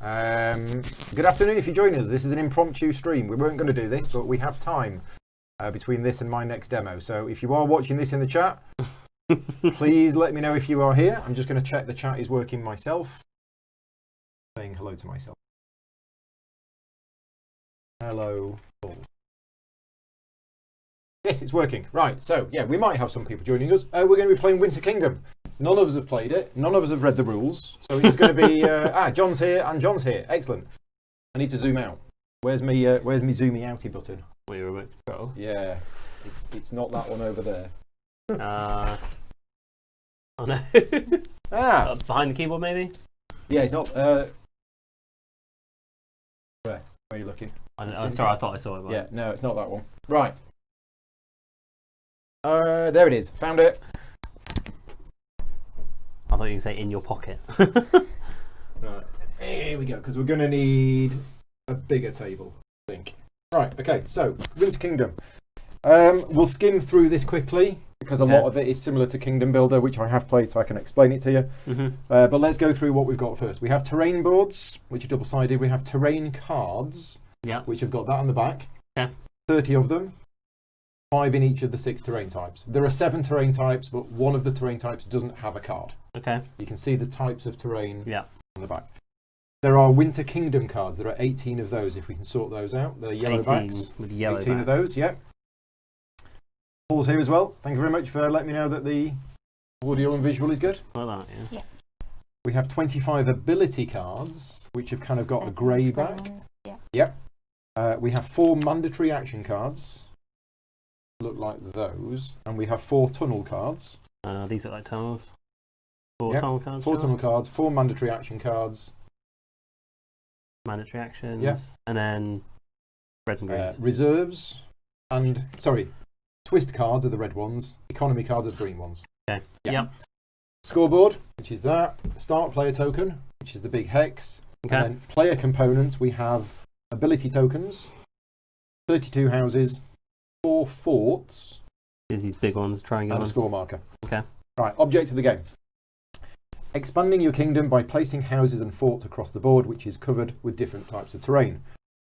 Good afternoon if you join us. This is an impromptu stream. We weren't going to do this, but we have time between this and my next demo. So if you are watching this in the chat, please let me know if you are here. I'm just going to check the chat is working myself. Saying hello to myself. Hello. All. Yes, it's working. Right, so yeah, we might have some people joining us. We're going to be playing Winter Kingdom. None of us have played it. None of us have read the rules. So it's going to be, John's here and John's here. Excellent. I need to zoom out. Where's me zoomy outy button? Where you're remote control? Yeah, it's not that one over there. Oh no. Behind the keyboard maybe? Yeah, it's not. Where are you looking? Sorry, I thought I saw it. Yeah, no, it's not that one. Right. There it is. Found it. I thought you could say in your pocket. Right. Here we go, because we're going to need a bigger table, I think. Right, okay, so Winter Kingdom. We'll skim through this quickly, because a lot of it is similar to Kingdom Builder, which I have played, so I can explain it to you. But let's go through what we've got first. We have terrain boards, which are double-sided. We have terrain cards, which have got that on the back. 30 of them. 5 in each of the 6 terrain types. There are 7 terrain types, but one of the terrain types doesn't have a card. You can see the types of terrain on the back. There are Winter Kingdom cards. There are 18 of those, if we can sort those out. They're yellow backs. With yellow 18 of those, yeah. Paul's here as well. Thank you very much for letting me know that the audio and visual is good. Like that, yeah. We have 25 ability cards, which have kind of got a grey back. We have 4 mandatory action cards. Look like those, and we have 4 tunnel cards. These are like tunnels. 4 tunnel cards. 4 tunnel cards, 4 mandatory action cards. Mandatory actions. And then reds and greens. Reserves and twist cards are the red ones. Economy cards are the green ones. Scoreboard, which is that. Start player token, which is the big hex. And then player components, we have ability tokens, 32 houses. 4 forts. Is these big ones, triangle and a score marker. Right, object of the game. Expanding your kingdom by placing houses and forts across the board, which is covered with different types of terrain.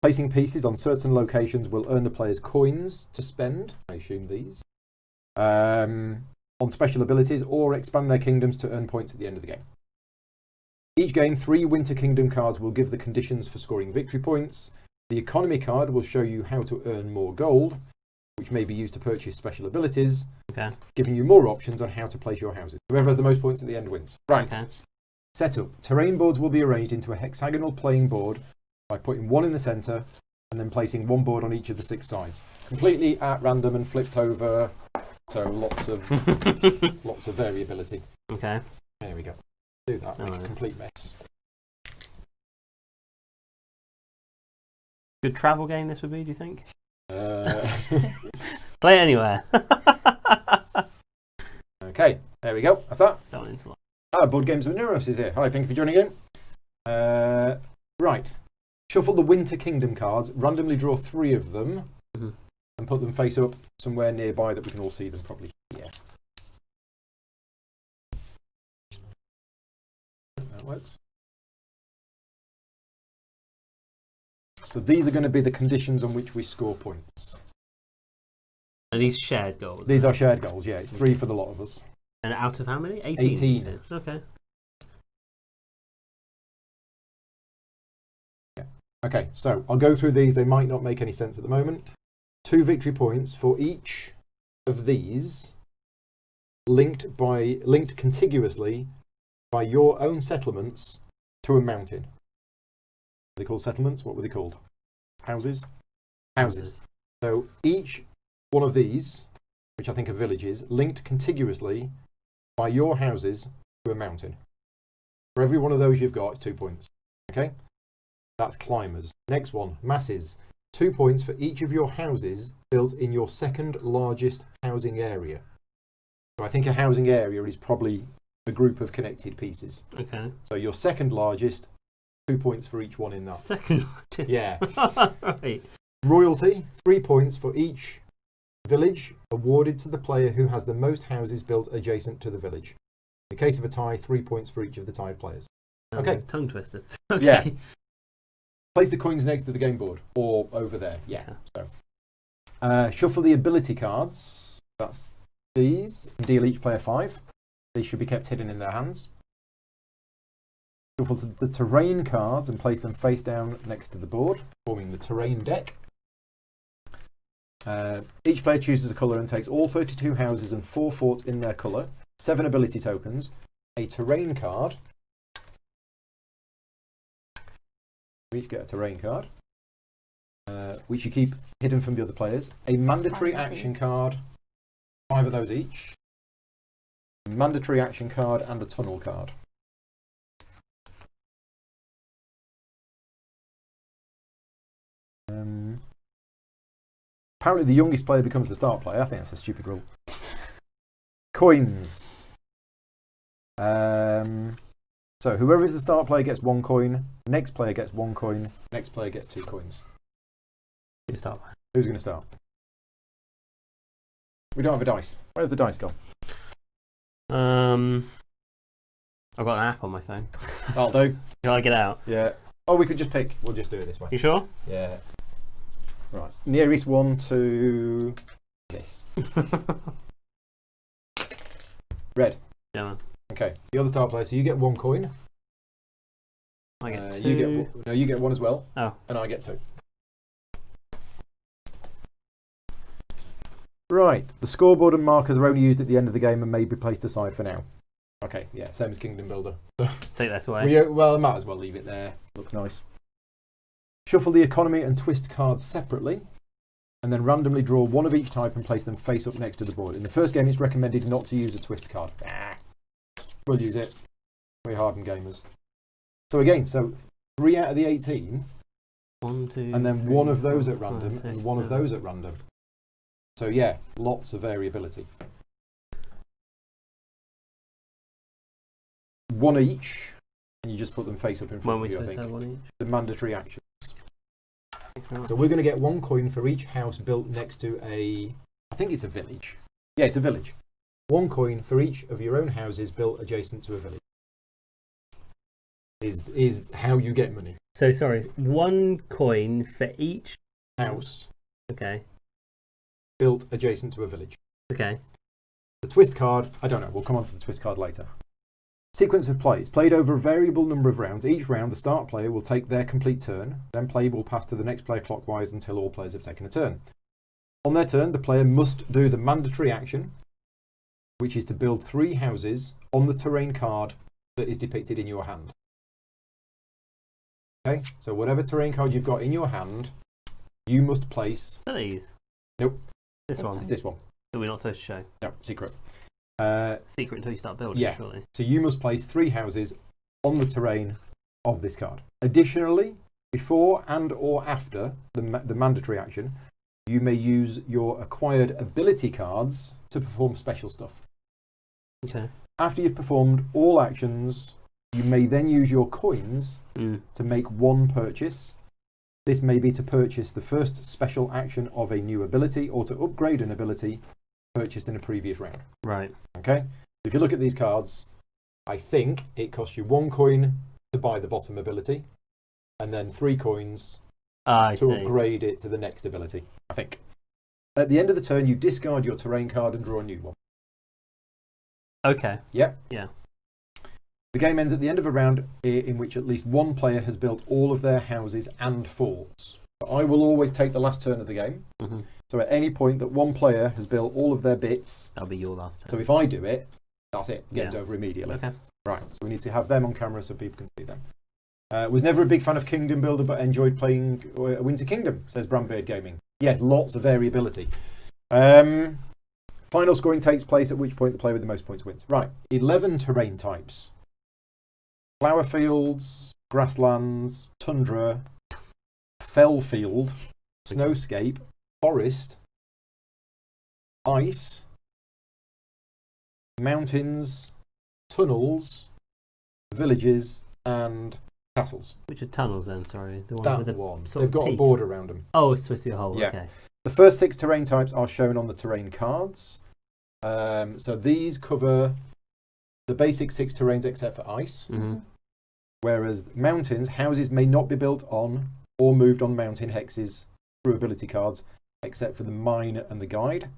Placing pieces on certain locations will earn the players coins to spend, I assume these, on special abilities, or expand their kingdoms to earn points at the end of the game. Each game, 3 Winter Kingdom cards will give the conditions for scoring victory points. The economy card will show you how to earn more gold, which may be used to purchase special abilities, giving you more options on how to place your houses. Whoever has the most points at the end wins. Right. Setup. Terrain boards will be arranged into a hexagonal playing board by putting 1 in the centre and then placing 1 board on each of the 6 sides. Completely at random and flipped over, so lots of variability. There we go. Do that, make a complete mess. Good travel game this would be, do you think? Play it anywhere. Okay, there we go. That's that. Board Games with Neuros is here. Hi, thank you for joining in. Right. Shuffle the Winter Kingdom cards, randomly draw 3 of them, and put them face up somewhere nearby that we can all see them properly. That works. So these are going to be the conditions on which we score points. Are these shared goals? These are shared goals, yeah. It's 3 for the lot of us. And out of how many? 18? Okay. Okay, so I'll go through these. They might not make any sense at the moment. 2 victory points for each of these, linked contiguously by your own settlements to a mountain. Are they called settlements? What were they called? Houses? Houses. So each one of these, which I think are villages, linked contiguously by your houses to a mountain. For every one of those you've got, it's 2 points. Okay? That's climbers. Next one, masses. 2 points for each of your houses built in your 2nd largest housing area. So I think a housing area is probably a group of connected pieces. So your 2nd largest, 2 points for each one in that. 2nd largest? Yeah. Right. Royalty, 3 points for each village awarded to the player who has the most houses built adjacent to the village. In the case of a tie, 3 points for each of the tied players. Okay. Tongue twister. Yeah. Place the coins next to the game board or over there. Yeah. So, shuffle the ability cards. That's these. Deal each player 5. These should be kept hidden in their hands. Shuffle the terrain cards and place them face down next to the board, forming the terrain deck. Each player chooses a colour and takes all 32 houses and 4 forts in their colour, 7 ability tokens, a terrain card. We each get a terrain card, which you keep hidden from the other players. A mandatory action card, 5 of those each. A mandatory action card and a tunnel card. Apparently the youngest player becomes the start player. I think that's a stupid rule. Coins. So whoever is the start player gets 1 coin. Next player gets 1 coin. Next player gets 2 coins. You start. Who's going to start? We don't have a dice. Where's the dice gone? I've got an app on my phone. That'll do. Shall I get out? Yeah. Oh, we could just pick. We'll just do it this way. You sure? Yeah. Right. Nearest one to this. Red. Yeah, man. Okay. You're the start player, so you get 1 coin. I get 2. You get 1 as well. Oh. And I get 2. Right. The scoreboard and markers are only used at the end of the game and may be placed aside for now. Okay. Yeah. Same as Kingdom Builder. Take that away. Well, I might as well leave it there. Looks nice. Shuffle the economy and twist cards separately, and then randomly draw 1 of each type and place them face up next to the board. In the first game, it's recommended not to use a twist card. We'll use it. We're hardened gamers. So again, 3 out of the 18, 1, 2, and then 3, 1 of those 4, at random, 5, 6, and 1 of 7. those at random. So yeah, lots of variability. 1 each, and you just put them face up in front of you, I think. 1 each? The mandatory actions. So we're going to get 1 coin for each house built next to a... I think it's a village. Yeah, it's a village. 1 coin for each of your own houses built adjacent to a village. Is how you get money. So sorry, 1 coin for each house. Okay. Built adjacent to a village. Okay. The twist card, I don't know. We'll come on to the twist card later. Sequence of plays. Played over a variable number of rounds. Each round, the start player will take their complete turn. Then play will pass to the next player clockwise until all players have taken a turn. On their turn, the player must do the mandatory action, which is to build 3 houses on the terrain card that is depicted in your hand. Okay, so whatever terrain card you've got in your hand, you must place... Are these? Nope. This one? It's this one. That we're not supposed to show? No, secret. Secret until you start building, yeah. Surely. So you must place 3 houses on the terrain of this card. Additionally, before and or after the mandatory action, you may use your acquired ability cards to perform special stuff. Okay. After you've performed all actions, you may then use your coins to make 1 purchase. This may be to purchase the first special action of a new ability or to upgrade an ability purchased in a previous round. Right. Okay? If you look at these cards, I think it costs you 1 coin to buy the bottom ability and then 3 coins to upgrade it to the next ability, I think. At the end of the turn, you discard your terrain card and draw a new one. Okay. Yep. Yeah. The game ends at the end of a round in which at least 1 player has built all of their houses and forts. But I will always take the last turn of the game. Mm-hmm. So at any point that 1 player has built all of their bits... That'll be your last turn. So if I do it, that's it. Game's over immediately. Okay. Right, so we need to have them on camera so people can see them. Was never a big fan of Kingdom Builder, but enjoyed playing Winter Kingdom, says Brandbeard Gaming. Yeah, lots of variability. Final scoring takes place at which point the player with the most points wins. Right, 11 terrain types. Flower fields, grasslands, tundra, fell field, snowscape, forest, ice, mountains, tunnels, villages, and castles. Which are tunnels then, sorry? The ones That with the one. sort They've of got a peak. border around them. Oh, it's supposed to be a hole. Yeah. Okay. The first 6 terrain types are shown on the terrain cards. So these cover the basic 6 terrains except for ice. Mm-hmm. Whereas mountains, houses may not be built on or moved on mountain hexes through ability cards, except for the mine and the guide.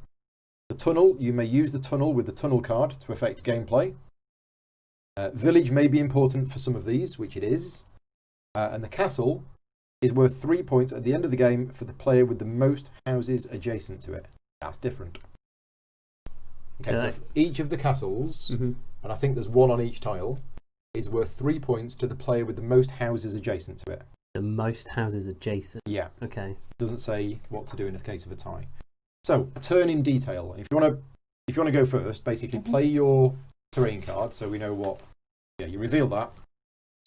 The tunnel, you may use the tunnel with the tunnel card to affect gameplay. Village may be important for some of these, which it is. And the castle is worth 3 points at the end of the game for the player with the most houses adjacent to it. That's different. Okay, so each of the castles, and I think there's one on each tile, is worth 3 points to the player with the most houses adjacent to it. The most houses adjacent? Yeah. Okay. Doesn't say what to do in the case of a tie. So, a turn in detail. If you want to go first, basically play your terrain card so we know what... Yeah, you reveal that.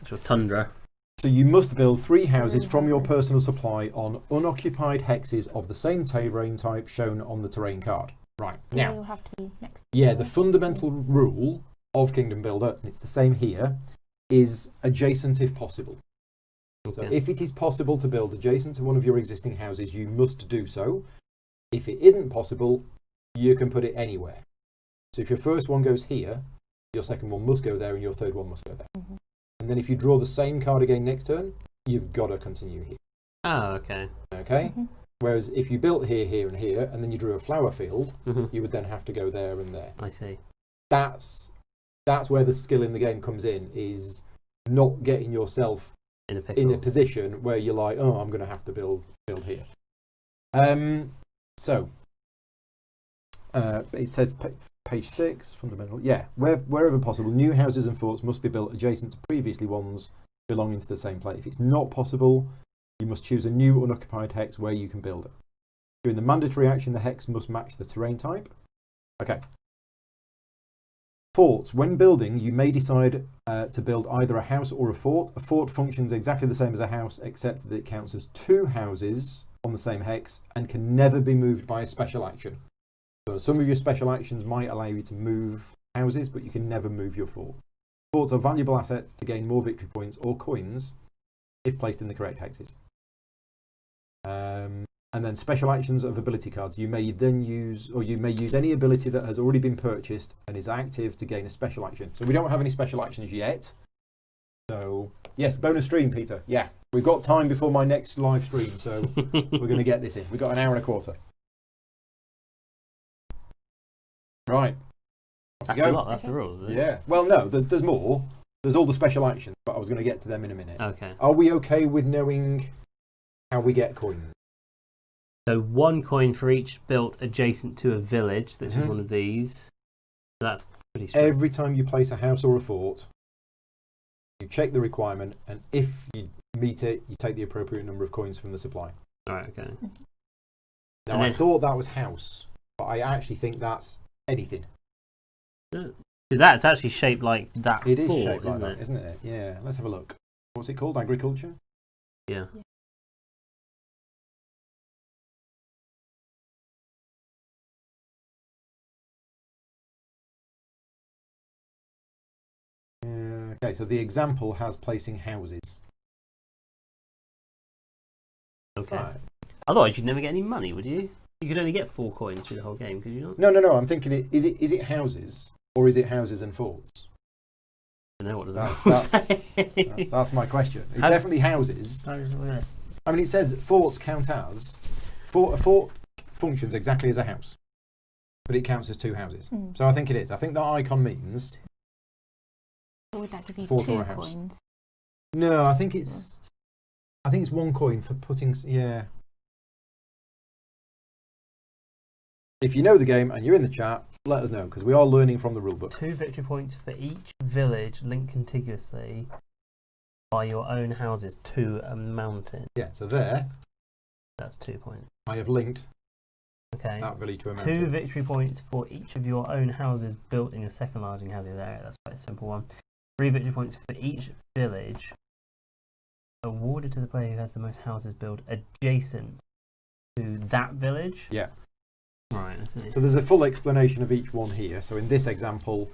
It's your tundra. So you must build 3 houses from your personal supply on unoccupied hexes of the same terrain type shown on the terrain card. Right. Now, They'll have to be next to yeah, the fundamental rule of Kingdom Builder, and it's the same here, is adjacent if possible. Okay. So if it is possible to build adjacent to one of your existing houses, you must do so. If it isn't possible, you can put it anywhere. So if your first one goes here, your second one must go there and your third one must go there. And then if you draw the same card again next turn, you've got to continue here. Oh, okay. Okay? Whereas if you built here, here and here, and then you drew a flower field, you would then have to go there and there. I see. That's where the skill in the game comes in, is not getting yourself In a pickle. in a position where you're like, oh, I'm going to have to build here. So, it says page 6, fundamental. Yeah, wherever possible, new houses and forts must be built adjacent to previously ones belonging to the same play. If it's not possible, you must choose a new unoccupied hex where you can build it. During the mandatory action, the hex must match the terrain type. Okay. Forts. When building, you may decide to build either a house or a fort. A fort functions exactly the same as a house, except that it counts as 2 houses on the same hex and can never be moved by a special action. So some of your special actions might allow you to move houses, but you can never move your fort. Forts are valuable assets to gain more victory points or coins if placed in the correct hexes. And then special actions of ability cards. You may then use, or you may use any ability that has already been purchased and is active to gain a special action. So we don't have any special actions yet. So yes, bonus stream, Peter. Yeah, we've got time before my next live stream, so we're going to get this in. We've got an hour and a quarter. Right. That's a lot. That's the rules, isn't it? Yeah. Well, no, there's more. There's all the special actions, but I was going to get to them in a minute. Okay. Are we okay with knowing how we get coins? So 1 coin for each built adjacent to a village, which is one of these. So that's pretty straight. Every time you place a house or a fort, you check the requirement, and if you meet it, you take the appropriate number of coins from the supply. Alright, okay. Now, I thought that was house, but I actually think that's anything. Because that's actually shaped like that. It is fort, shaped like that, isn't it? Yeah, let's have a look. What's it called? Agriculture? Yeah. Okay, so the example has placing houses. Okay. Right. Otherwise, you'd never get any money, would you? You could only get 4 coins through the whole game, could you not? No. I'm thinking, is it houses or is it houses and forts? I don't know what does That's my question. It's definitely houses. I mean, it says forts count as a fort functions exactly as a house, but it counts as 2 houses. So I think it is. I think that icon means. Or would that give you Fort 2 or a house. coins? No, I think it's 1 coin for putting. Yeah. If you know the game and you're in the chat, let us know, because we are learning from the rulebook. 2 victory points for each village linked contiguously by your own houses to a mountain. Yeah, so there. That's 2 points. I have linked Okay. that village to a mountain. 2 victory points for each of your own houses built in your second larging housing area. That's quite a simple one. 3 victory points for each village awarded to the player who has the most houses built adjacent to that village. Yeah. Right. I see. So there's a full explanation of each one here. So in this example,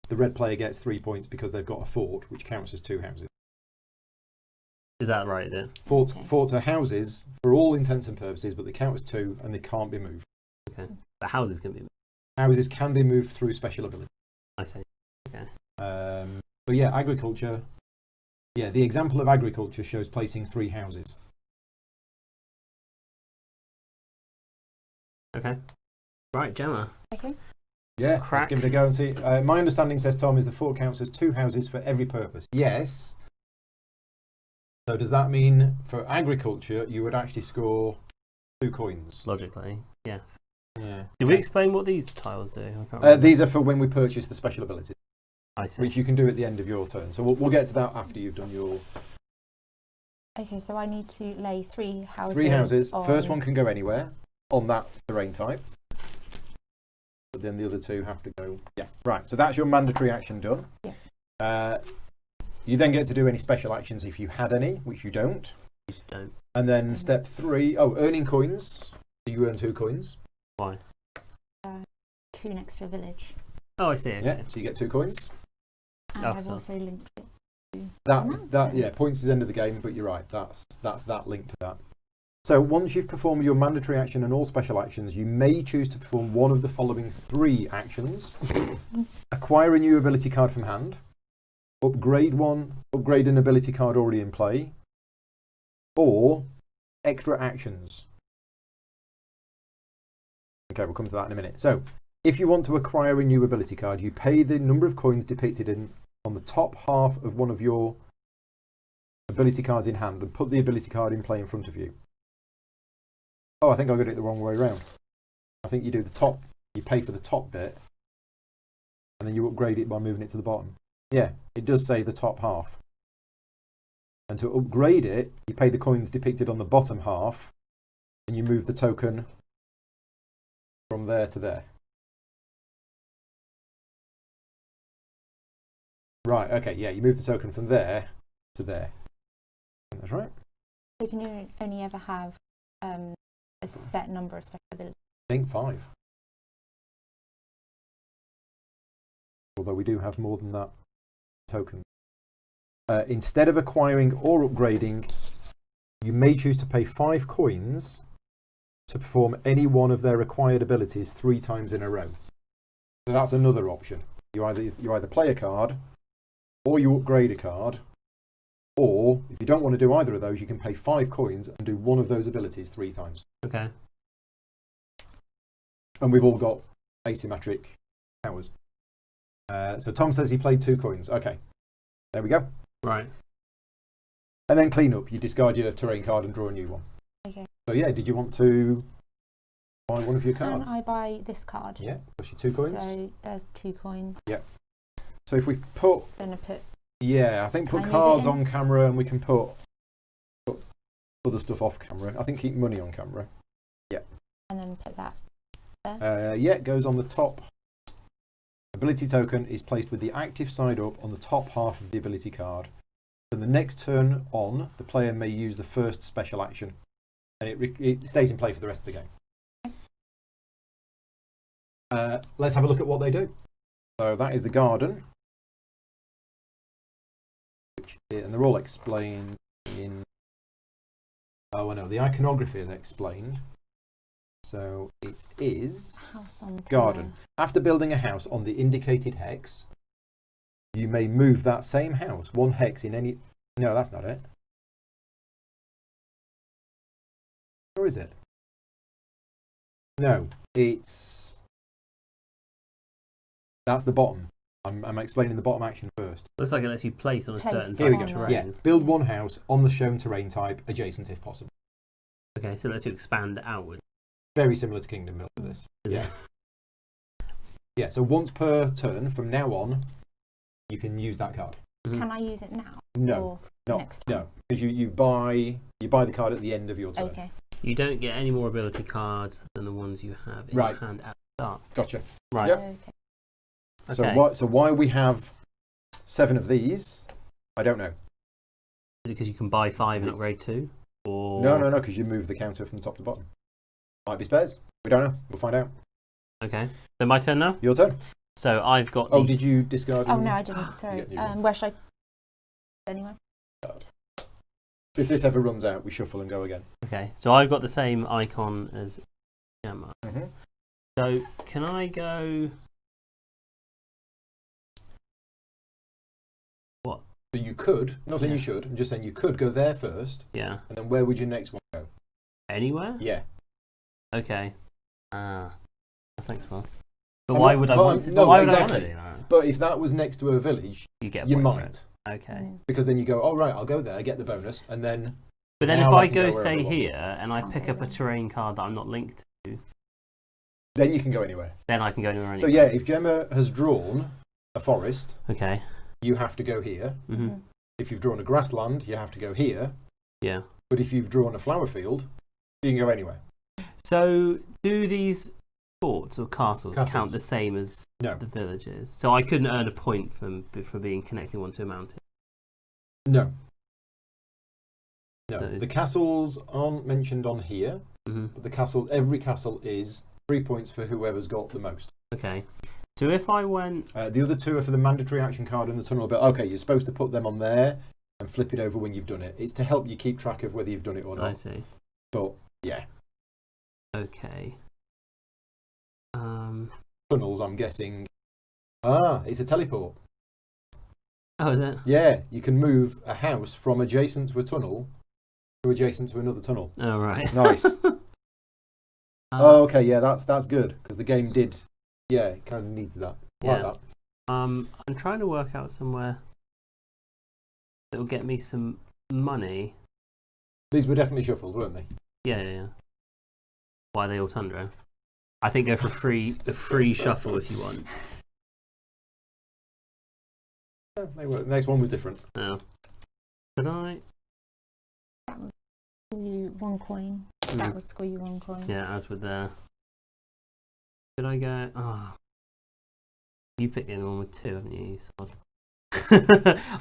the red player gets 3 points because they've got a fort, which counts as 2 houses. Is that right? Is it? Forts are houses for all intents and purposes, but they count as 2 and they can't be moved. Okay. The houses can be moved. Houses can be moved through special ability. I see. Okay. But yeah, agriculture. Yeah, the example of agriculture shows placing 3 houses. Okay. Right, Gemma. Okay. Yeah, Crack. let's give it a go and see. My understanding, says Tom, is the fort counts as 2 houses for every purpose. Yes. So does that mean for agriculture you would actually score 2 coins? Logically, yes. Yeah. Did we explain what these tiles do? I can't remember. These are for when we purchase the special abilities, I see. which you can do at the end of your turn. So we'll get to that after you've done your Okay, so I need to lay 3 houses. 3 houses. On... First one can go anywhere on that terrain type. But then the other 2 have to go. Yeah, right. So that's your mandatory action done. Yeah. You then get to do any special actions if you had any, which you don't. You don't. And then step 3, earning coins. You earn 2 coins. Why? 2 next to a village. Oh, I see. Okay. Yeah, so you get 2 coins. And Oh, I've so- also linked it to That yeah, points is the end of the game, but you're right. That's that link to that. So once you've performed your mandatory action and all special actions, you may choose to perform one of the following 3 actions: acquire a new ability card from hand, upgrade an ability card already in play, or extra actions. Okay, we'll come to that in a minute. So, if you want to acquire a new ability card, you pay the number of coins depicted on the top half of one of your ability cards in hand and put the ability card in play in front of you. Oh, I think I got it the wrong way around. I think you do the top, you pay for the top bit, and then you upgrade it by moving it to the bottom. Yeah, it does say the top half. And to upgrade it, you pay the coins depicted on the bottom half, and you move the token from there to there. Right, okay, yeah, you move the token from there to there. That's right. So can you only ever have a set number of special abilities? I think 5. Although we do have more than that token. Instead of acquiring or upgrading, you may choose to pay 5 coins to perform any one of their acquired abilities 3 times in a row. So that's another option. You either play a card, or you upgrade a card, or if you don't want to do either of those, you can pay 5 coins and do one of those abilities 3 times. Okay. And we've all got asymmetric powers. So Tom says he played 2 coins. Okay, there we go. Right. And then clean up. You discard your terrain card and draw a new one. Okay. So yeah, did you want to buy one of your Can cards? I buy this card? Yeah, plus your 2 coins. So there's 2 coins. Yeah. So if we put, Then I put. yeah, I think Can put I move it cards in? on camera, and we can put other stuff off camera. I think keep money on camera. And then put that. Yeah, it goes on the top. Ability token is placed with the active side up on the top half of the ability card. So the next turn on, the player may use the first special action, and it stays in play for the rest of the game. Let's have a look at what they do. So that is the garden, and they're all explained in. Oh, I know, the iconography is explained. So it is House on garden. After building a house on the indicated hex, you may move that same house 1 hex in any. No, that's not it. Or is it? No, it's. That's the bottom. I'm explaining the bottom action first. Looks like it lets you place on a Place certain Here we type go. of terrain. Yeah, build 1 house on the shown terrain type, adjacent if possible. Okay, so it lets you expand outward. Very similar to Kingdom Builder, this. Is Yeah. it? Yeah, so once per turn from now on, you can use that card. Mhm. Can I use it now? No, Or no, next time? no, because you buy the card at the end of your turn. Okay. You don't get any more ability cards than the ones you have in Right. your hand at the start. Gotcha. Right. Yep. Okay. Okay. So why we have 7 of these, I don't know. Is it because you can buy 5 and upgrade 2? Or No, because you move the counter from top to bottom. Might be spares. We don't know. We'll find out. Okay. So my turn now? Your turn. So I've got Oh, the did you discard? Oh them? no, I didn't. Sorry. get a new one. Where should I? Anyway. If this ever runs out, we shuffle and go again. Okay. So I've got the same icon as Gemma. Mm-hmm. So can I go what? So you could, not saying Yeah. you should, I'm just saying you could go there first, Yeah. and then where would your next one go? Anywhere? Yeah. Okay. Ah, thanks, Will. But why would I want to? No, why would exactly. I want to do that? But if that was next to a village, You get a you point for might. it. Okay. Because then you go, oh, right, I'll go there, get the bonus, and then... But then now if I can go, wherever say, I want. here, and I Can't pick go up a there. terrain card that I'm not linked to, Then you can go anywhere. then I can go anywhere. So yeah, if Gemma has drawn a forest, Okay. you have to go here. Mm-hmm. If you've drawn a grassland, you have to go here. Yeah. But if you've drawn a flower field, you can go anywhere. So do these forts or castles count Castles. the same as No. the villages? So I couldn't earn a point for being connecting one to a mountain. No. No. So- The castles aren't mentioned on here. Mm-hmm. But the castle, every castle is 3 points for whoever's got the most. Okay. So if I went, The other two are for the mandatory action card and the tunnel bit. Okay, you're supposed to put them on there and flip it over when you've done it. It's to help you keep track of whether you've done it or I not. see. But yeah, Okay. tunnels, I'm guessing. Ah, it's a teleport. Oh, is it? Yeah, you can move a house from adjacent to a tunnel to adjacent to another tunnel. Oh, right. Nice. Oh, okay, yeah, that's good because the game did. Yeah, it kind of needs that. Like Yeah. that. I'm trying to work out somewhere that will get me some money. These were definitely shuffled, weren't they? Yeah. Why are they all Tundra? I think go for a free shuffle if you want. Yeah, they were. The next one was different. No. Could I? That would score you 1 coin. That would score you 1 coin. Yeah, as with the. Could I go? Oh. You picked the only one with 2, haven't you? You sod.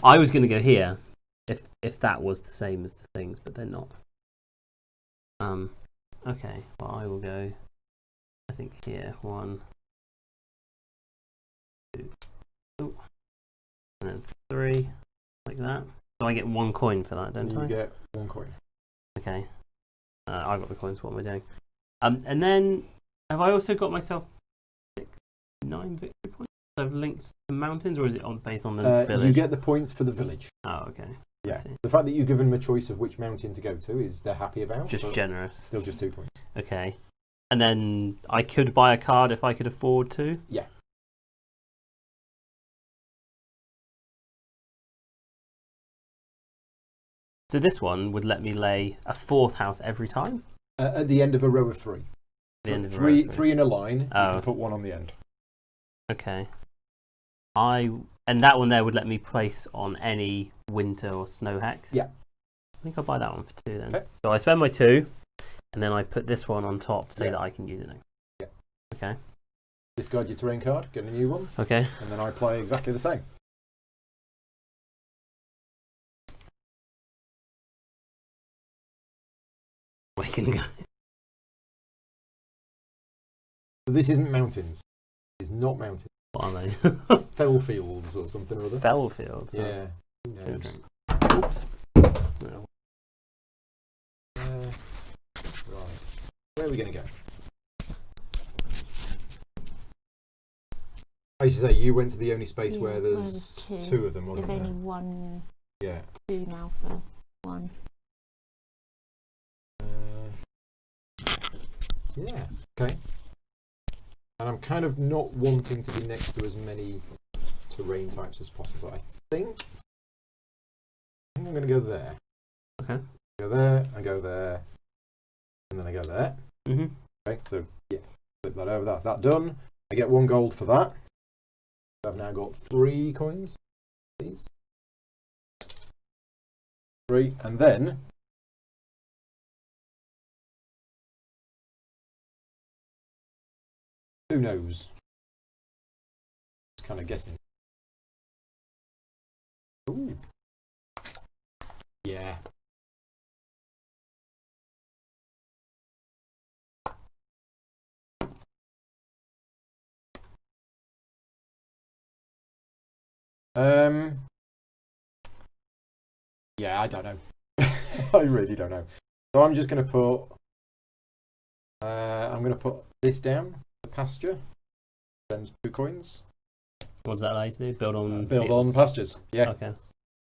I was going to go here if that was the same as the things, but they're not. Okay, well I will go. I think here 1, 2, oh, and then 3, like that. So I get 1 coin for that, don't You I? get 1 coin. Okay. I got the coins. What am I doing? And then have I also got myself 9 victory points? I've linked to mountains, or is it based on the village? You get the points for the village. Oh, okay. Yeah. see. The fact that you've given them a choice of which mountain to go to is they're happy about. Just but generous. Still just 2 points. Okay. And then I could buy a card if I could afford to. Yeah. So this one would let me lay a 4th house every time. At the end of a row of 3. The end of the three, row. 3 in a line. You Oh. can put 1 on the end. Okay. And that one there would let me place on any winter or snow hex. Yeah. I think I'll buy that one for 2 then. Okay. So I spend my 2, and then I put this one on top to say Yeah. that I can use it next. Yeah. Okay. Discard your terrain card, get a new one, Okay. and then I play exactly the same. We can go. So this isn't mountains. It's not mountains. What are they? Fell fields or something or other. Fell fields. huh? Yeah. Who Gonna knows? drink. Oops. No. Right. Where are we going to go? I should say you went to the only space Yeah, where where there's there's 2 of them, wasn't There's there? only 1, Yeah. 2 now for 1. Yeah. Okay. And I'm kind of not wanting to be next to as many terrain types as possible. I think I'm going to go there. Okay. Go there, and go there, and then I go there. Mhm. Okay, so yeah, flip that over. That's that done. I get 1 gold for that. I've now got 3 coins. Please. 3, and then who knows? Just kind of guessing. Ooh. Yeah. Yeah, I don't know. I really don't know. So I'm just going to put. I'm going to put this down. The pasture. Then 2 coins. What does that allow you to do? Build on. Build on fields? pastures. Yeah. Okay.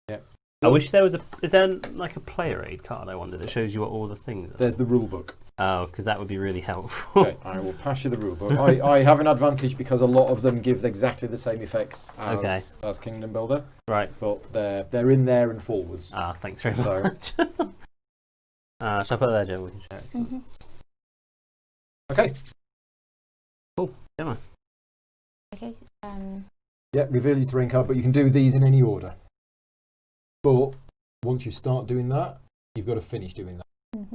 Yeah. I wish there was a. Is there like a player aid card? I wonder that shows you what all the things are. There's the rule book. Oh, because that would be really helpful. Okay, I will pass you the rule book. I have an advantage because a lot of them give exactly the same effects as Kingdom Builder. Right. But they're in there and forwards. Ah, thanks very So- much. Shall I put it there, Joe? We can check. Okay. Cool. Gemma. Okay. Yeah, reveal your terrain card, but you can do these in any order. But once you start doing that, you've got to finish doing that.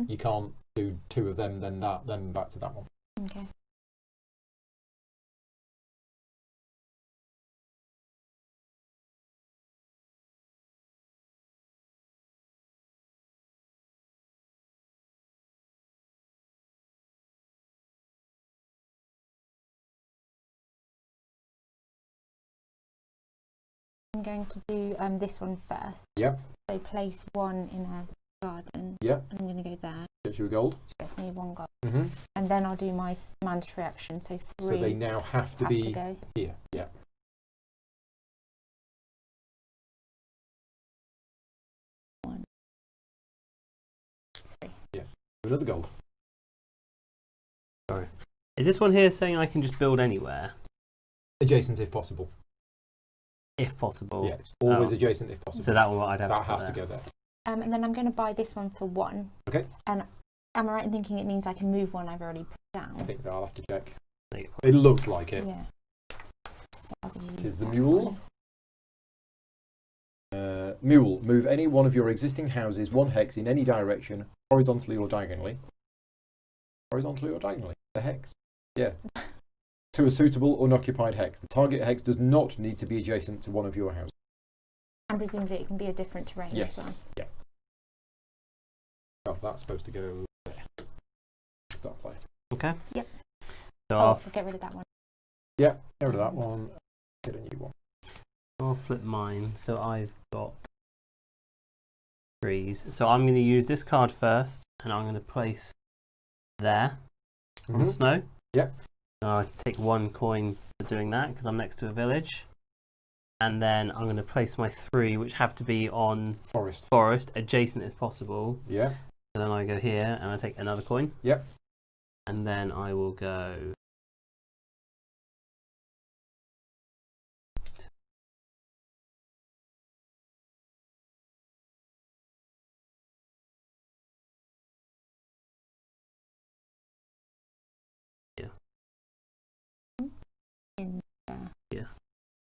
You can't do 2 of them, then that, then back to that one. Okay. I'm going to do this one first. Yep. So place 1 in a garden. Yep. I'm going to go there. Gets you a gold. Which gets me 1 gold. Mm-hmm. And then I'll do my mandatory action. So 3 So they now have to be go. here. Yeah. One. 3. Yeah. Another gold. Sorry. Is this one here saying I can just build anywhere? Adjacent if possible. If possible. Yeah, it's always adjacent if possible. So that one I'd have that to has put to there. go there. And then I'm going to buy this one for 1. Okay. And am I right in thinking it means I can move one I've already put down? I think so. I'll have to check. There you go. It looks like it. Yeah. So I'll use It is the that mule. one. Mule. Move any one of your existing houses 1 hex in any direction, horizontally or diagonally. Horizontally or diagonally? The hex. Yeah. To a suitable unoccupied hex. The target hex does not need to be adjacent to one of your houses. And presumably it can be a different terrain as well. Yes. Yeah. Oh, that's supposed to go there. Start play. Okay. Yep. So Oh, I'll get rid of that one. Yeah, get rid of that one. Get a new one. I'll flip mine. So I've got 3s. So I'm going to use this card first, and I'm going to place there on the snow. Yep. I take 1 coin for doing that because I'm next to a village. And then I'm going to place my 3, which have to be on forest, adjacent if possible. Yeah. So then I go here and I take another coin. Yep. And then I will go. Yeah. Yeah.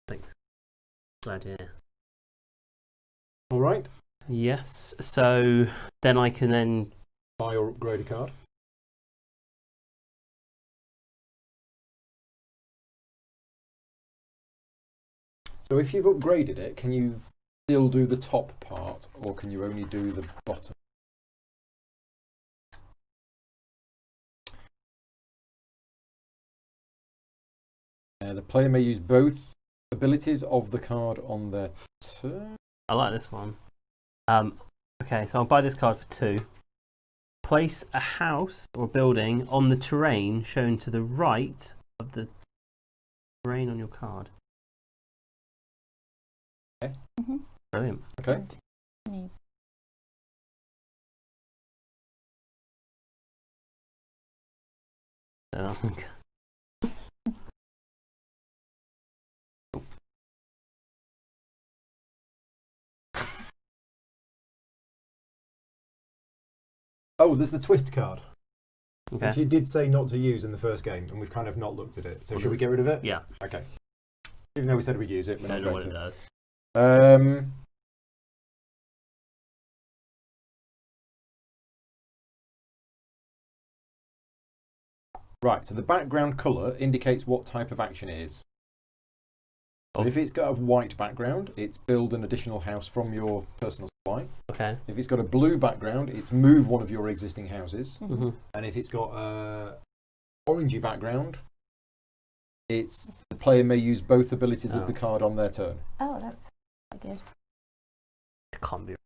Thanks. Glad you're here. All right. Yes. So then I can then Buy or upgrade a card. So if you've upgraded it, can you still do the top part, or can you only do the bottom? The player may use both abilities of the card on their turn. I like this one. Okay, so I'll buy this card for 2. Place a house or building on the terrain shown to the right of the terrain on your card. Okay. Brilliant. Okay. Move. So, Oh, there's the twist card, okay. which you did say not to use in the first game, and we've kind of not looked at it. So should we get rid of it? Yeah. Okay. Even though we said we'd use it, we're I not don't know what going it to. does. Right, so the background colour indicates what type of action it is. So Oh. if it's got a white background, it's build an additional house from your personal supply. Okay. If it's got a blue background, it's move one of your existing houses. Mm-hmm. And if it's got a orangey background, it's the player may use both abilities of the card on their turn. Oh, that's quite good. It can't be.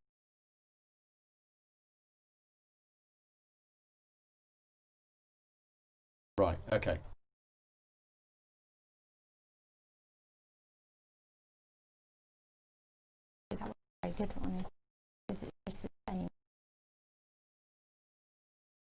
Right, okay. That was very good one. Is it just the same?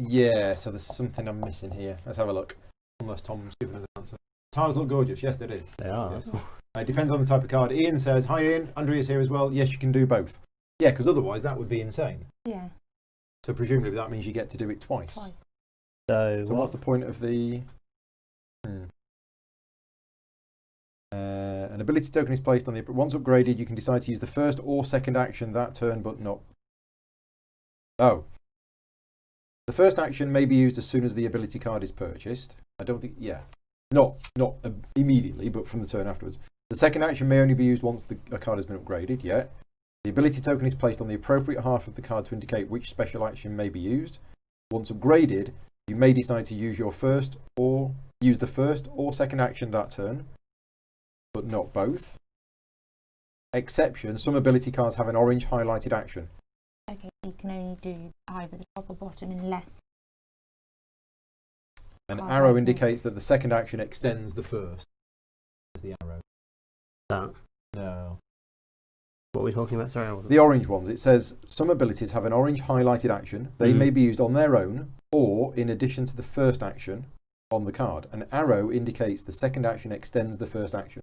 Yeah, so there's something I'm missing here. Let's have a look. Unless Tom's given us an answer. Tiles look gorgeous. Yes, they do. They are. Yes. It depends on the type of card. Ian says, hi Ian, Andrea's here as well. Yes, you can do both. Yeah, because otherwise that would be insane. Yeah. So presumably that means you get to do it twice. So What's the point of the... an ability token is placed on the... Once upgraded, you can decide to use the first or second action that turn, but not... Oh. The first action may be used as soon as the ability card is purchased. I don't think... Yeah. Not immediately, but from the turn afterwards. The second action may only be used once a card has been upgraded. Yeah. The ability token is placed on the appropriate half of the card to indicate which special action may be used. Once upgraded, you may decide to use the first or second action that turn, but not both. Exception, some ability cards have an orange highlighted action. Okay, you can only do either the top or bottom unless... An arrow indicates that the second action extends the first. There's the arrow. That. No. What are we talking about? Sorry, I wasn't... The orange ones. It says some abilities have an orange highlighted action. They may be used on their own or in addition to the first action on the card. An arrow indicates the second action extends the first action.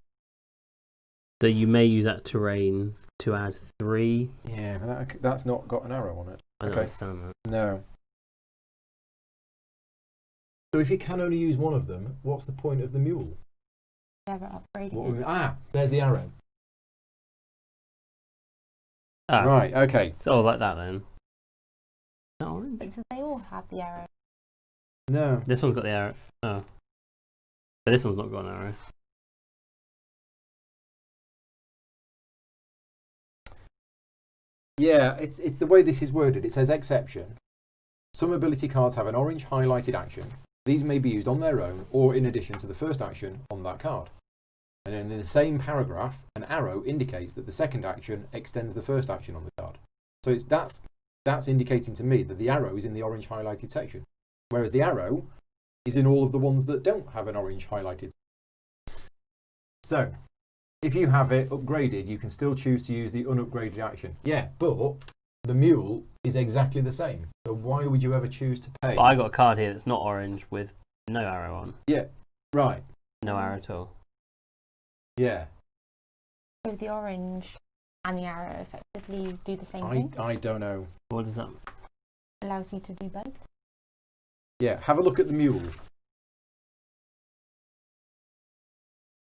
So you may use that terrain to add 3. Yeah, but that's not got an arrow on it. I don't understand that. No. So if you can only use one of them, what's the point of the mule? Never upgraded it. There's the arrow. Ah, right, okay. So like that then. Is that orange? But do they all have the arrow? No. This one's got the arrow. Oh. But this one's not got an arrow. Yeah, it's the way this is worded. It says exception. Some ability cards have an orange highlighted action. These may be used on their own or in addition to the first action on that card. And then in the same paragraph, an arrow indicates that the second action extends the first action on the card. So that's indicating to me that the arrow is in the orange highlighted section, whereas the arrow is in all of the ones that don't have an orange highlighted. So, if you have it upgraded, you can still choose to use the unupgraded action. Yeah, but the mule is exactly the same. So why would you ever choose to pay? But I got a card here that's not orange with no arrow on. Yeah, right. No arrow at all. Yeah. So the orange and the arrow effectively do the same thing? I don't know. What does that? Allows you to do both? Yeah, have a look at the mule.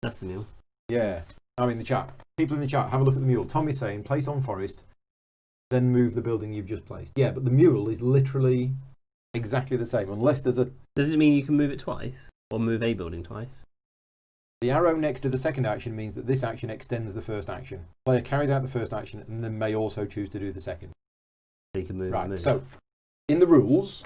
That's the mule. Yeah. I mean, the chat. People in the chat, have a look at the mule. Tommy's saying, place on forest, then move the building you've just placed. Yeah, but the mule is literally exactly the same, unless there's a... Does it mean you can move it twice? Or move a building twice? The arrow next to the second action means that this action extends the first action. Player carries out the first action and then may also choose to do the second. So you can move Right, and move. so in the rules,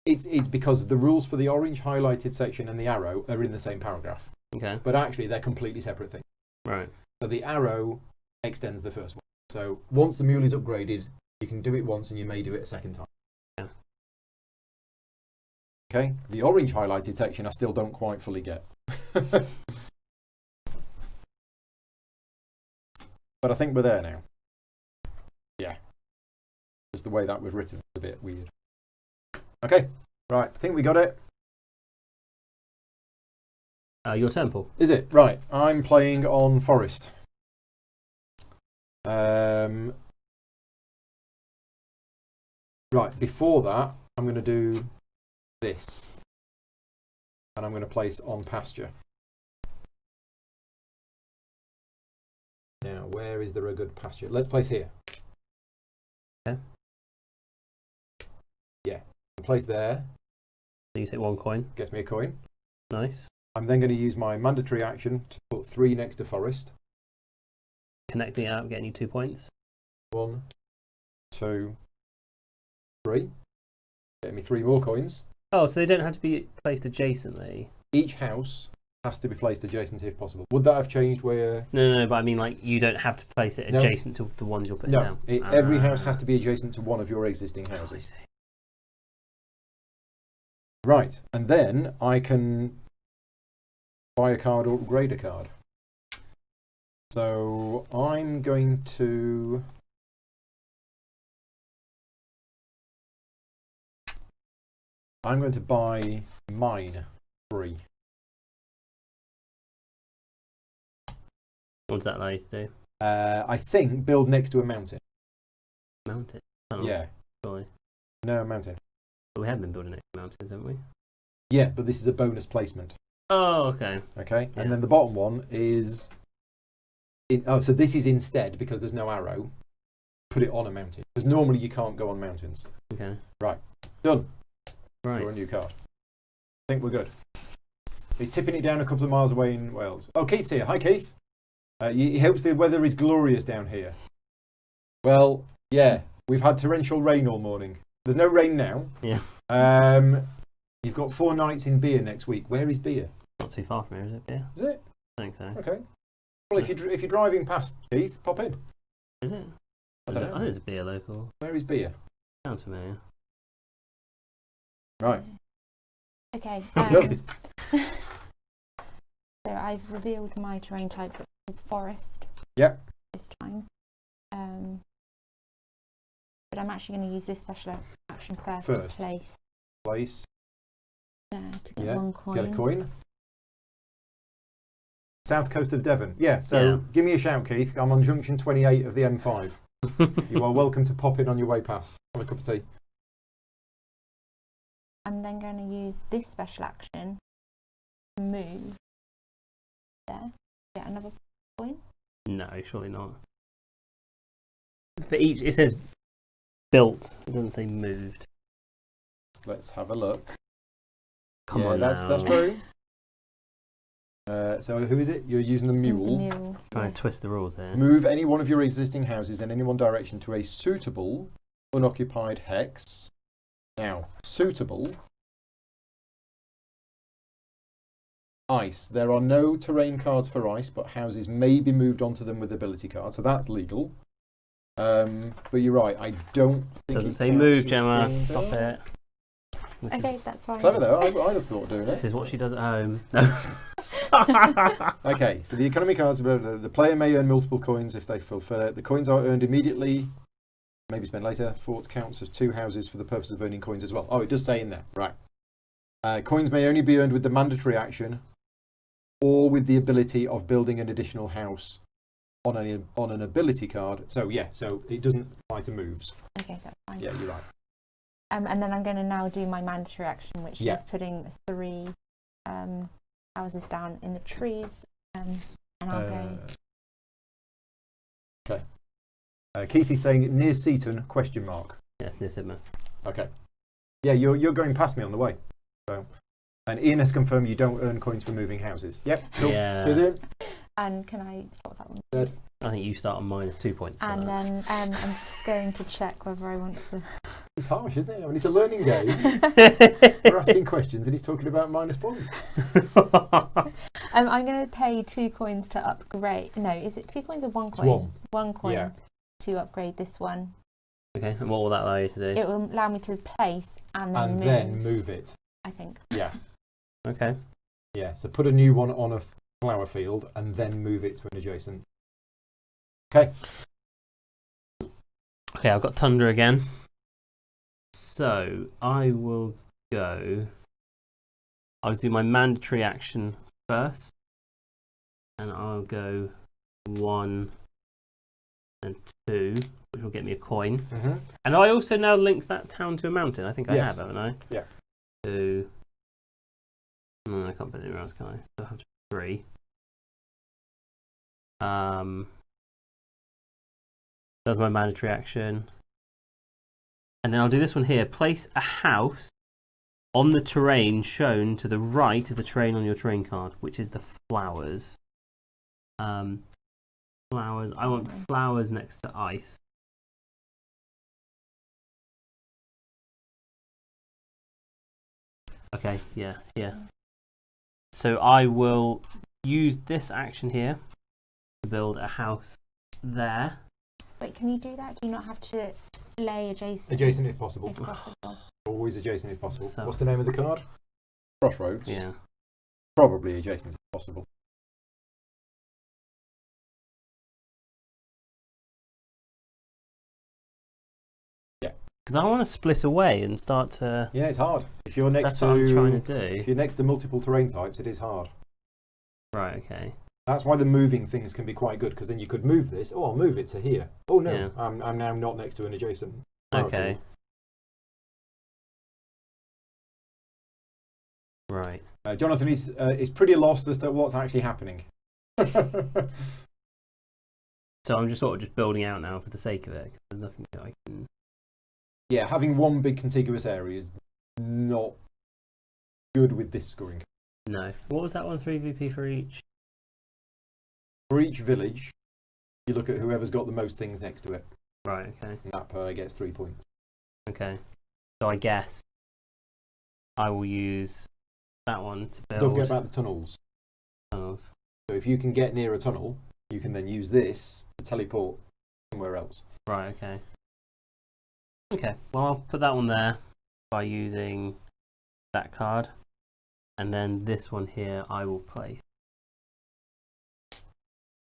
it's because the rules for the orange highlighted section and the arrow are in the same paragraph. Okay. But actually, they're completely separate things. Right. So the arrow extends the first one. So once the mule is upgraded, you can do it once and you may do it a second time. Yeah. Okay, the orange highlighted section I still don't quite fully get. But I think we're there now. Yeah. Just the way that was written is a bit weird. Okay, right, I think we got it. Your temple. Is it? Right, I'm playing on forest. Right, before that, I'm going to do this. And I'm going to place on pasture. Now, where is there a good pasture? Let's place here. Okay. Yeah, place there. So you take 1 coin. Gets me a coin. Nice. I'm then going to use my mandatory action to put 3 next to forest. Connecting it out, getting you 2 points. 1, 2, 3. Getting me 3 more coins. Oh, so they don't have to be placed adjacently. Each house has to be placed adjacent if possible. Would that have changed where... No, but I mean, like, you don't have to place it adjacent to the ones you're putting down. No, every house has to be adjacent to one of your existing houses. Right, and then I can buy a card or upgrade a card. So I'm going to I'm going to buy mine free. What does that allow you to do? I think build next to a mountain. Mountain? Yeah. Surely. No, mountain. But we have been building next to mountains, haven't we? Yeah, but this is a bonus placement. Oh, okay. Okay, Yeah. and then the bottom one is... so this is instead, because there's no arrow, put it on a mountain. Because normally you can't go on mountains. Okay. Right. Done. Right. Draw a new card. I think we're good. He's tipping it down a couple of miles away in Wales. Oh, Keith's here. Hi, Keith. He hopes the weather is glorious down here. Well, yeah, we've had torrential rain all morning. There's no rain now. Yeah. You've got 4 nights in Beer next week. Where is Beer? Not too far from here, is it? Yeah. Is it? I think so. Okay. Well, if you're driving past, Keith, pop in. Is it? I don't know. I think there's a beer local. Where is Beer? Sounds familiar. Right. Okay. Lovely. So I've revealed my terrain type as forest. Yep. This time. But I'm actually going to use this special action first. Place. To get 1 coin. Get a coin. South coast of Devon. Yeah, so give me a shout, Keith. I'm on junction 28 of the M5. You are welcome to pop in on your way past. Have a cup of tea. I'm then going to use this special action to move there. Get another coin. No, surely not. For each, it says built. It doesn't say moved. Let's have a look. Come on, that's now. true. So who is it? You're using the mule. The mule. Trying to twist the rules here. Move any one of your existing houses in any one direction to a suitable unoccupied hex. Now, suitable. Ice. There are no terrain cards for ice, but houses may be moved onto them with ability cards, so that's legal. But you're right, I don't think Doesn't it say counts move, as Gemma. being Stop done. it. This Okay, that's fine. It's clever though, I'd have thought doing This it. is what she does at home. No. Okay, so the economy cards, the player may earn multiple coins if they fulfill it. The coins are earned immediately, maybe spent later. Forts counts as 2 houses for the purpose of earning coins as well. Oh, it does say in there, right. Coins may only be earned with the mandatory action or with the ability of building an additional house on an ability card. So yeah, so it doesn't apply to moves. Okay, that's fine. Yeah, you're right. And then I'm going to now do my mandatory action, which is putting 3 houses down in the trees. And I'll go. Okay. Keith is saying near Seaton, question mark. Yes, near Sidmouth. Okay. Yeah, you're going past me on the way. So, and Ian has confirmed you don't earn coins for moving houses. Yep. Cool. Yeah. Cheers, Ian. And can I sort that one? Good. Please? I think you start on -2 points. And then I'm just going to check whether I want to. It's harsh, isn't it? I mean, it's a learning game. We're asking questions and he's talking about -1. I'm going to pay 2 coins to upgrade. No, is it 2 coins or 1 coin? One. 1 coin Yeah. to upgrade this one. Okay, and what will that allow you to do? It will allow me to place and then And move. then move it. I think. Yeah. Okay. Yeah. So put a new one on a flower field and then move it to an adjacent. Okay. Okay, I've got Tundra again. So I will go. I'll do my mandatory action first, and I'll go 1 and 2, which will get me a coin. Mm-hmm. And I also now link that town to a mountain. I think I Yes. have, haven't I? Yeah. 2. No, I can't put it anywhere else, can I? So I have 3. That's my mandatory action. And then I'll do this one here. Place a house on the terrain shown to the right of the terrain on your terrain card, which is the flowers. Flowers. I want flowers next to ice. Okay, yeah. So I will use this action here to build a house there. Wait, can you do that? Do you not have to lay adjacent? Adjacent if possible. If possible. Always adjacent if possible. So- What's the name of the card? Crossroads. Yeah. Probably adjacent if possible. Because I want to split away and start to... Yeah, it's hard. If you're next That's to, what I'm trying to do. if you're next to multiple terrain types, it is hard. Right, okay. That's why the moving things can be quite good, because then you could move this. Oh, I'll move it to here. Oh no, Yeah. I'm now not next to an adjacent. Okay. Right. Jonathan is pretty lost as to what's actually happening. So I'm just sort of just building out now for the sake of it. 'Cause there's nothing that I can. Yeah, having one big contiguous area is not good with this scoring. No. What was that one? 3VP for each? For each village, you look at whoever's got the most things next to it. Right, okay. And that player gets 3 points. Okay. So I guess I will use that one to build. Don't forget about the tunnels. tunnels. So if you can get near a tunnel, you can then use this to teleport somewhere else. Right, okay. Okay, well I'll put that one there by using that card. And then this one here I will place.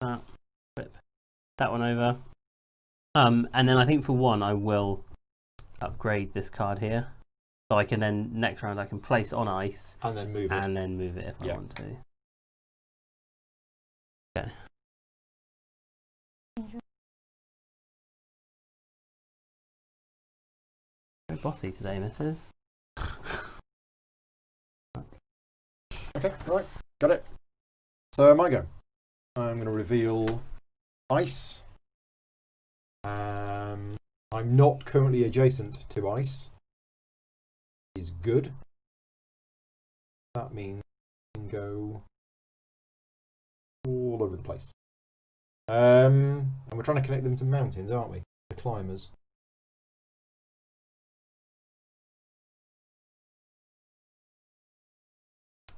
That, flip that one over. And then I think for one I will upgrade this card here. So I can then, next round I can place on ice. And then move it. And then move it if I want to. Okay. Very bossy today, missus. Okay, right, got it. So my go. I'm going to reveal ice. I'm not currently adjacent to ice. Is good. That means I can go all over the place. And we're trying to connect them to mountains, aren't we? The climbers.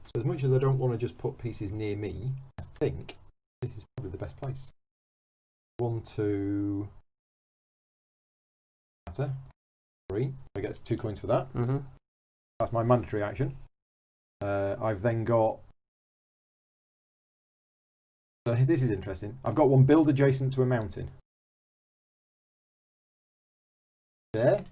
So as much as I don't want to just put pieces near me, I think this is probably the best place. 1, 2, matter. 3. I get 2 coins for that. Mm-hmm. That's my mandatory action. I've then got. So this is interesting. I've got one build adjacent to a mountain. There.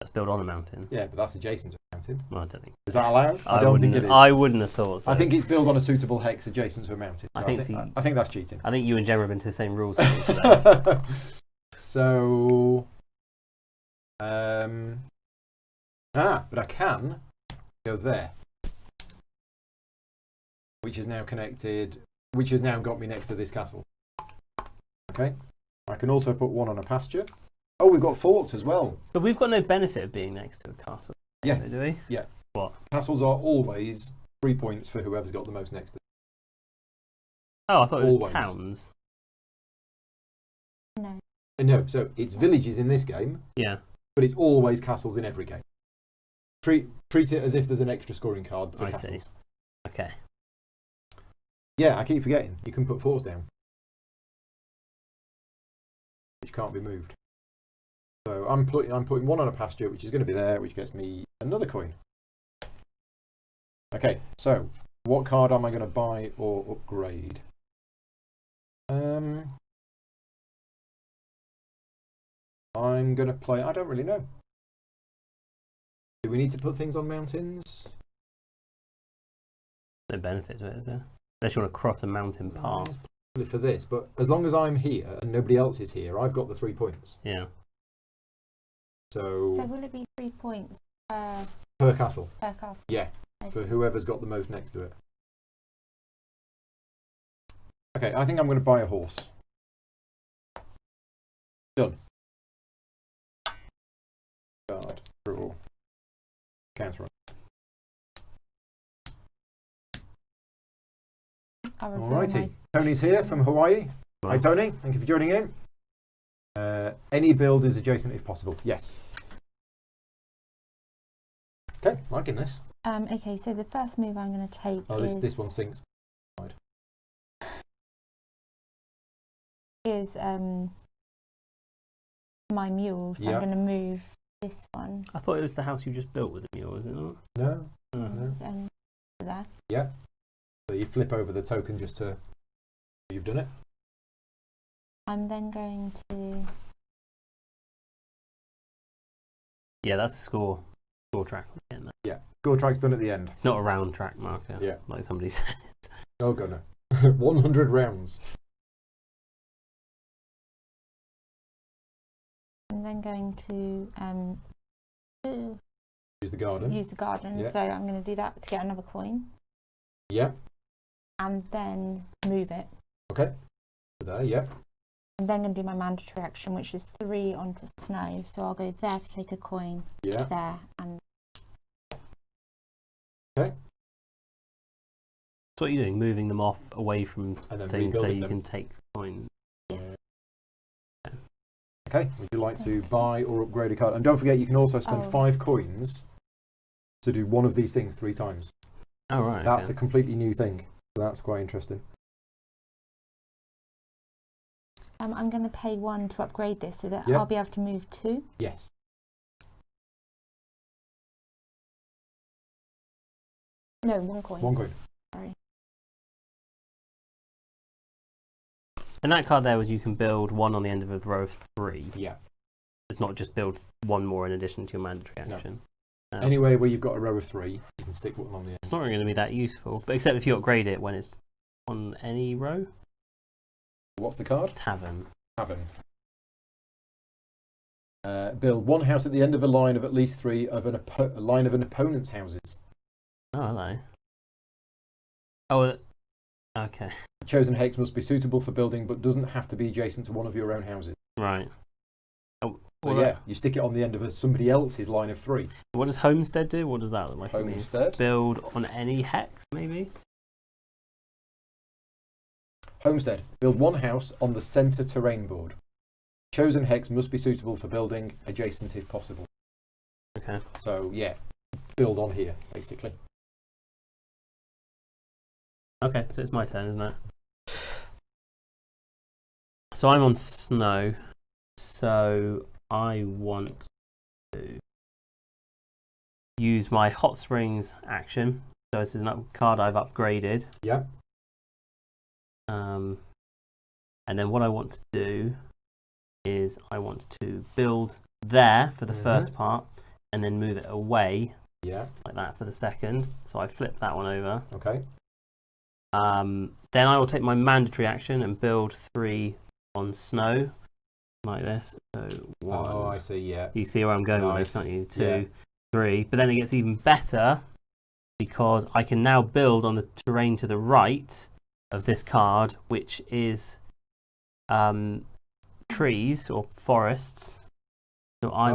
Let's build on a mountain. Yeah, but that's adjacent to a mountain. Well, I don't think. Is that allowed? I don't wouldn't think it have- is. I wouldn't have thought so. I think it's built on a suitable hex adjacent to a mountain. So I think that's cheating. I think you and Gemma have been to the same rules school today. So, but I can go there, which is now connected, which has now got me next to this castle. Okay, I can also put one on a pasture. Oh, we've got forts as well. But we've got no benefit of being next to a castle. Yeah. Do we? Yeah. What? Castles are always 3 points for whoever's got the most next to. Oh, I thought it was Always. towns. No. No, so it's villages in this game. Yeah. But it's always castles in every game. Treat it as if there's an extra scoring card for castles. See. Okay. Yeah, I keep forgetting. You can put forts down, which can't be moved. So I'm putting one on a pasture, which is going to be there, which gets me another coin. Okay, so what card am I going to buy or upgrade? I'm going to play. I don't really know. Do we need to put things on mountains? No benefit to it, is there? Unless you want to cross a mountain pass. For this, but as long as I'm here and nobody else is here, I've got the 3 points. Yeah. So will it be 3 points per castle? per castle? Yeah, Okay. for whoever's got the most next to it. Okay, I think I'm going to buy a horse. Done. Guard, draw, counter. Alrighty, Tony's here from Hawaii. Wow. Hi Tony, thank you for joining in. Any build is adjacent if possible. Yes. Okay, liking this. Okay, so the first move I'm going to take is... this one sinks. Is my mule, so Yeah. I'm going to move this one. I thought it was the house you just built with the mule, is it not? No. Oh. It's only there. Yeah. So you flip over the token just to... You've done it. I'm then going to... Yeah, that's a score score track at the end. Yeah, score track's done at the end. It's not a round track marker, Yeah. like somebody said. Oh, God, no. 100 rounds. I'm then going to Use the garden. use the garden. Yeah. So I'm going to do that to get another coin. Yeah. And then move it. Okay. There, yeah. I'm then going to do my mandatory action, which is 3 onto snow. So I'll go there to take a coin, Yeah. there, and... Okay. So what are you doing? Moving them off away from And then things so rebuilding you them. can take coins. Okay, would you like to buy or upgrade a card? And don't forget, you can also spend 5 coins to do one of these things 3 times. Oh, right. That's a completely new thing. So that's quite interesting. I'm going to pay 1 to upgrade this so that Yeah. I'll be able to move 2. Yes. No, 1 coin. 1 coin. Sorry. And that card there was you can build 1 on the end of a row of 3. Yeah. It's not just build 1 more in addition to your mandatory action. No. Anyway, where you've got a row of 3, you can stick 1 on the end. It's not really going to be that useful, but except if you upgrade it when it's on any row. What's the card? Tavern. Tavern. Build 1 house at the end of a line of at least 3 of a line of an opponent's houses. Oh, hello. Oh, okay. The chosen hex must be suitable for building, but doesn't have to be adjacent to one of your own houses. Right. Oh, So well, yeah, you stick it on the end of somebody else's line of 3. what does Homestead do? What does that look like? for me? Homestead. Build on any hex, maybe? Homestead. Build 1 house on the centre terrain board. Chosen hex must be suitable for building, adjacent if possible. Okay. So yeah, build on here, basically. Okay, so it's my turn, isn't it? So I'm on snow, so I want to use my Hot Springs action. So this is a card I've upgraded. Yeah. And then what I want to do is I want to build there for the first part and then move it away like that for the second. So I flip that one over. Okay. Then I will take my mandatory action and build 3 on snow like this. So 1. Oh, I see. Yeah. You see where I'm going with Nice. this, can't you? 2, Yeah. 3. But then it gets even better because I can now build on the terrain to the right of this card, which is trees or forests. So I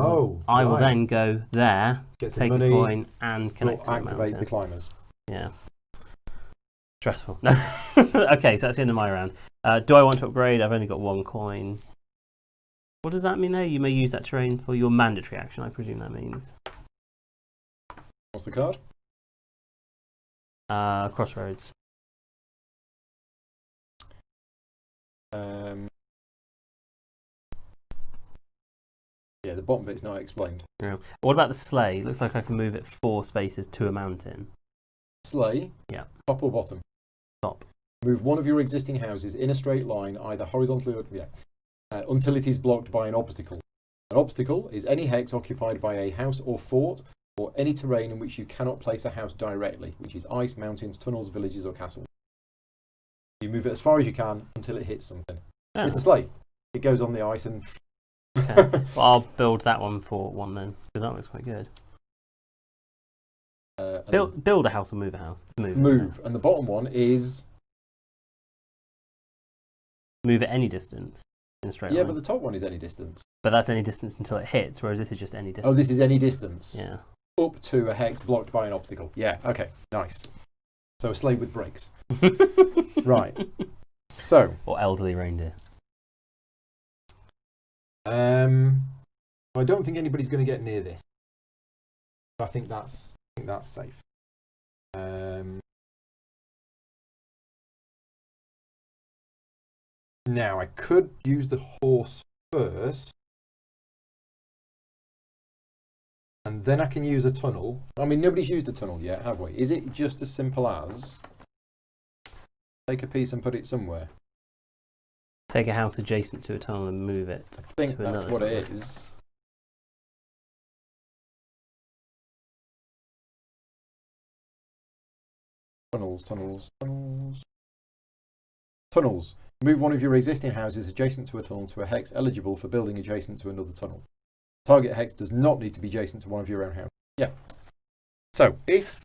will then go there, Get some take money, a coin, and connect to the activates mountain. the climbers. Yeah. Stressful. No. Okay, so that's the end of my round. Do I want to upgrade? I've only got 1 coin. What does that mean there? You may use that terrain for your mandatory action, I presume that means. What's the card? Crossroads. Yeah, the bottom bit's not explained. Yeah. What about the sleigh? It looks like I can move it 4 spaces to a mountain. Sleigh. Yeah. Top or bottom? Top. Move 1 of your existing houses in a straight line, either horizontally or until it is blocked by an obstacle. An obstacle is any hex occupied by a house or fort, or any terrain in which you cannot place a house directly, which is ice, mountains, tunnels, villages, or castles. You move it as far as you can until it hits something. Oh. It's a sleigh. It goes on the ice and... Okay. Well, I'll build that one for 1 then, because that looks quite good. Build a house or move a house? Move. And the bottom one is... Move at any distance in a straight Yeah, line. but the top one is any distance. But that's any distance until it hits, whereas this is just any distance. Oh, this is any distance. Yeah. Up to a hex blocked by an obstacle. Yeah, okay, nice. So a sleigh with brakes. Right. So. Or elderly reindeer. I don't think anybody's going to get near this. I think that's safe. Now I could use the horse first, and then I can use a tunnel. I mean, nobody's used a tunnel yet, have we? Is it just as simple as take a piece and put it somewhere? Take a house adjacent to a tunnel and move it. I think that's what it is. Tunnels, tunnels, tunnels. Tunnels. Move one of your existing houses adjacent to a tunnel to a hex eligible for building adjacent to another tunnel. Target hex does not need to be adjacent to one of your own houses. Yeah. So if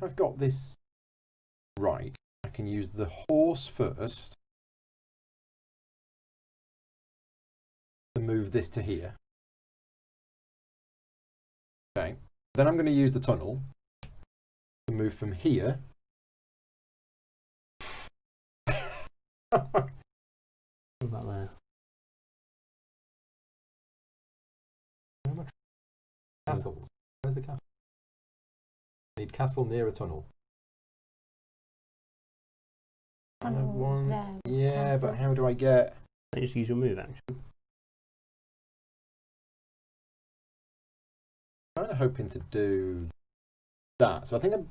I've got this right, I can use the horse first to move this to here. Okay. Then I'm going to use the tunnel to move from here. What about there? Castles. Where's the castle? I need castle near a tunnel. One. There, Yeah, castle. but how do I get... Don't you just use your move action? I'm kind of hoping to do that. So I think I'm...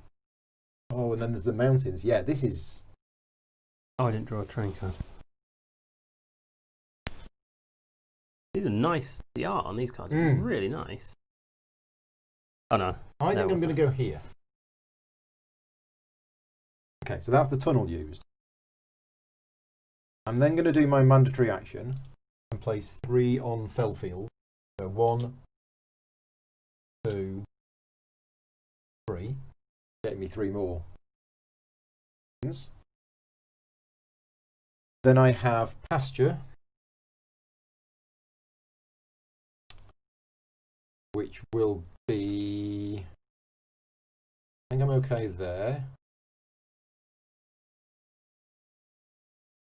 Oh, and then there's the mountains. Yeah, this is... Oh, I didn't draw a train card. These are nice. The art on these cards are really nice. Oh no. I think I'm going to go here. Okay, so that's the tunnel used. I'm then going to do my mandatory action and place 3 on Fellfield. So 1, 2, 3. Getting me 3 more. Then I have pasture, which will be... I think I'm okay there.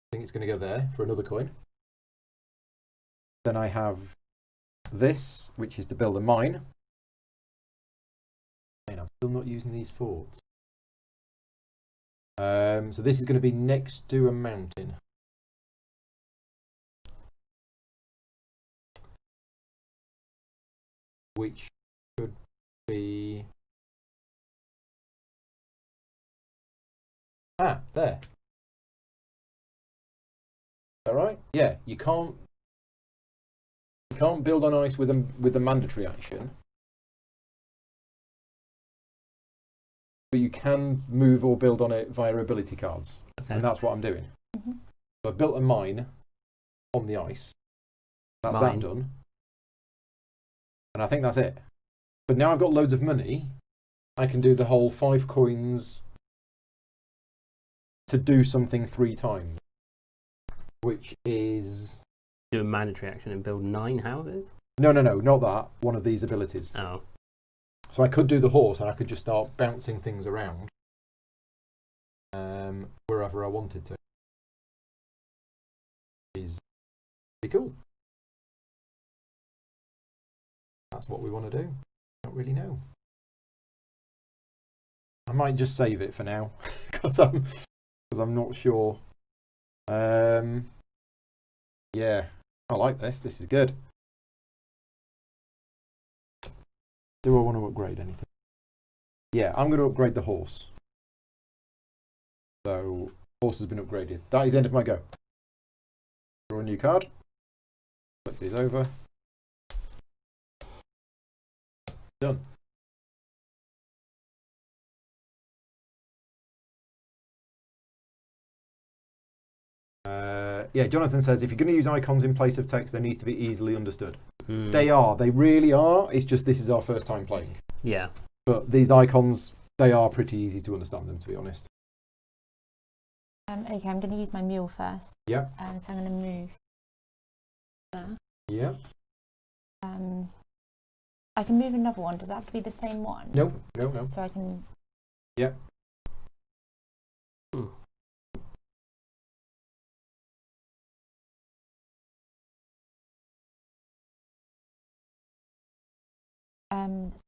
I think it's going to go there for another coin. Then I have this, which is to build a mine. And I'm still not using these forts. So this is going to be next to a mountain. Which should be... Ah, there. Is that right? Yeah, you can't build on ice with the mandatory action. But you can move or build on it via ability cards. Okay. And that's what I'm doing. Mm-hmm. So I built a mine on the ice. That's that done. And I think that's it. But now I've got loads of money, I can do the whole 5 coins to do something 3 times. Which is... Do a mandatory action and build 9 houses? No, not that. One of these abilities. Oh. So I could do the horse and I could just start bouncing things around wherever I wanted to. Is pretty cool. That's what we want to do. I don't really know. I might just save it for now because I'm not sure. Yeah, I like this. This is good. Do I want to upgrade anything? Yeah, I'm going to upgrade the horse. So, horse has been upgraded. That is the end of my go. Draw a new card. Flip these over. Done. Yeah, Jonathan says, if you're going to use icons in place of text, they need to be easily understood. They are. They really are. It's just this is our first time playing. Yeah. But these icons, they are pretty easy to understand them, to be honest. Okay, I'm going to use my mule first. Yeah. So I'm going to move there. Yeah. I can move another one. Does it have to be the same one? No. So I can... Yeah.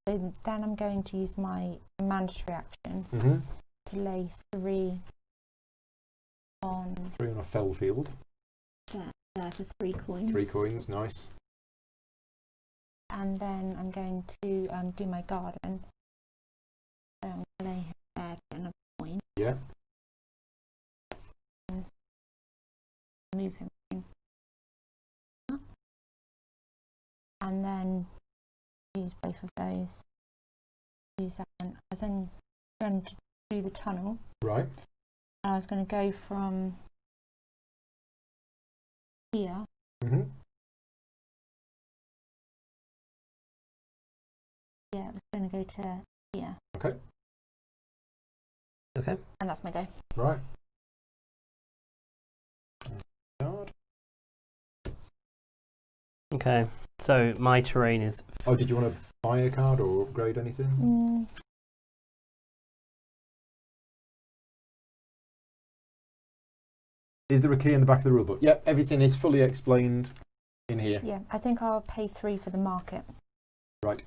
So then I'm going to use my mandatory action to lay 3 on... 3 on a fell field. There for 3 coins. 3 coins, nice. And then I'm going to do my garden. So I'm going to lay there for another coin. Yeah. Move him. And then use both of those. Use that one. I was then going to do the tunnel. Right. And I was going to go from here. Mm-hmm. Yeah, I was going to go to here. Okay. Okay. And that's my go. Right. Card. Okay. So my terrain is. Oh, did you want to buy a card or upgrade anything? Is there a key in the back of the rulebook? Yep, everything is fully explained in here. Yeah, I think I'll pay 3 for the market. Right.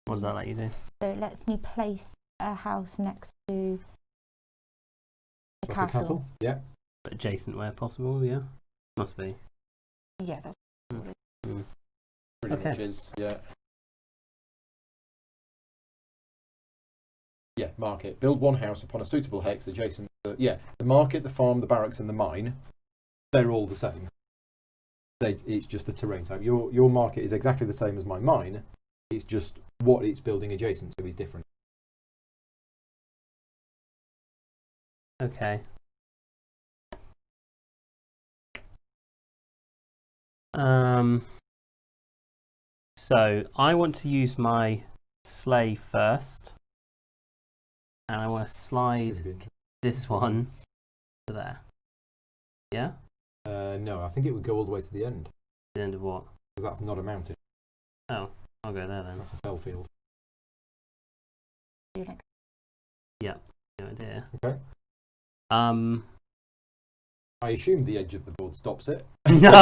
What does that let you do? So it lets me place a house next to a Like castle. a castle? Yeah. Adjacent where possible, yeah. Must be. Yeah, that's Pretty Okay. much is, yeah. Yeah, market. Build one house upon a suitable hex adjacent to, yeah, the market, the farm, the barracks and the mine, they're all the same. It's just the terrain type. Your market is exactly the same as my mine. It's just what it's building adjacent to is different. Okay. So I want to use my sleigh first, and I want to slide this one to there. Yeah? No, I think it would go all the way to the end, The end of what? because that's not a mountain. Oh, I'll go there then. That's a fell field. Yeah, no idea. Okay. I assume the edge of the board stops it. Until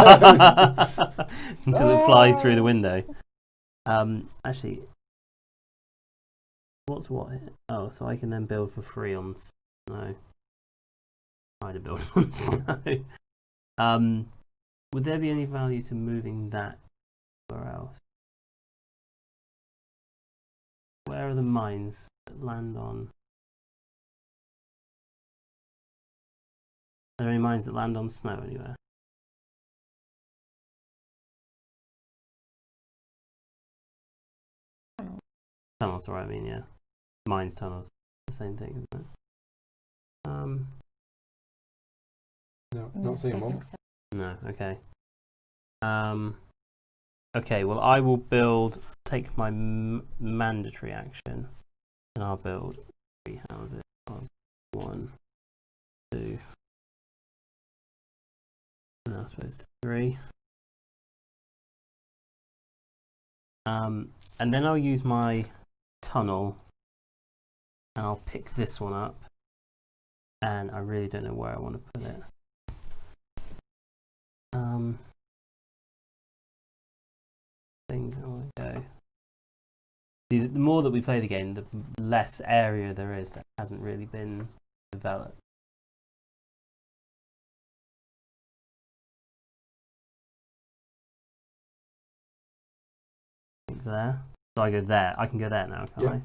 it flies through the window. Actually, what's what? Oh, so I can then build for free on snow. Try to build on snow. Would there be any value to moving that somewhere else? Where are the mines that land on? Are there any mines that land on snow anywhere? Tunnels, right? I mean, yeah. Mines, tunnels, the same thing, isn't it? No, not seeing one. So. No, okay. Okay, well, I will take my mandatory action, and I'll build 3 houses. 1, 2, and I suppose 3. And then I'll use my tunnel, and I'll pick this one up, and I really don't know where I want to put it. I think I want to go. The more that we play the game, the less area there is that hasn't really been developed. There. So I go there. I can go there now, can't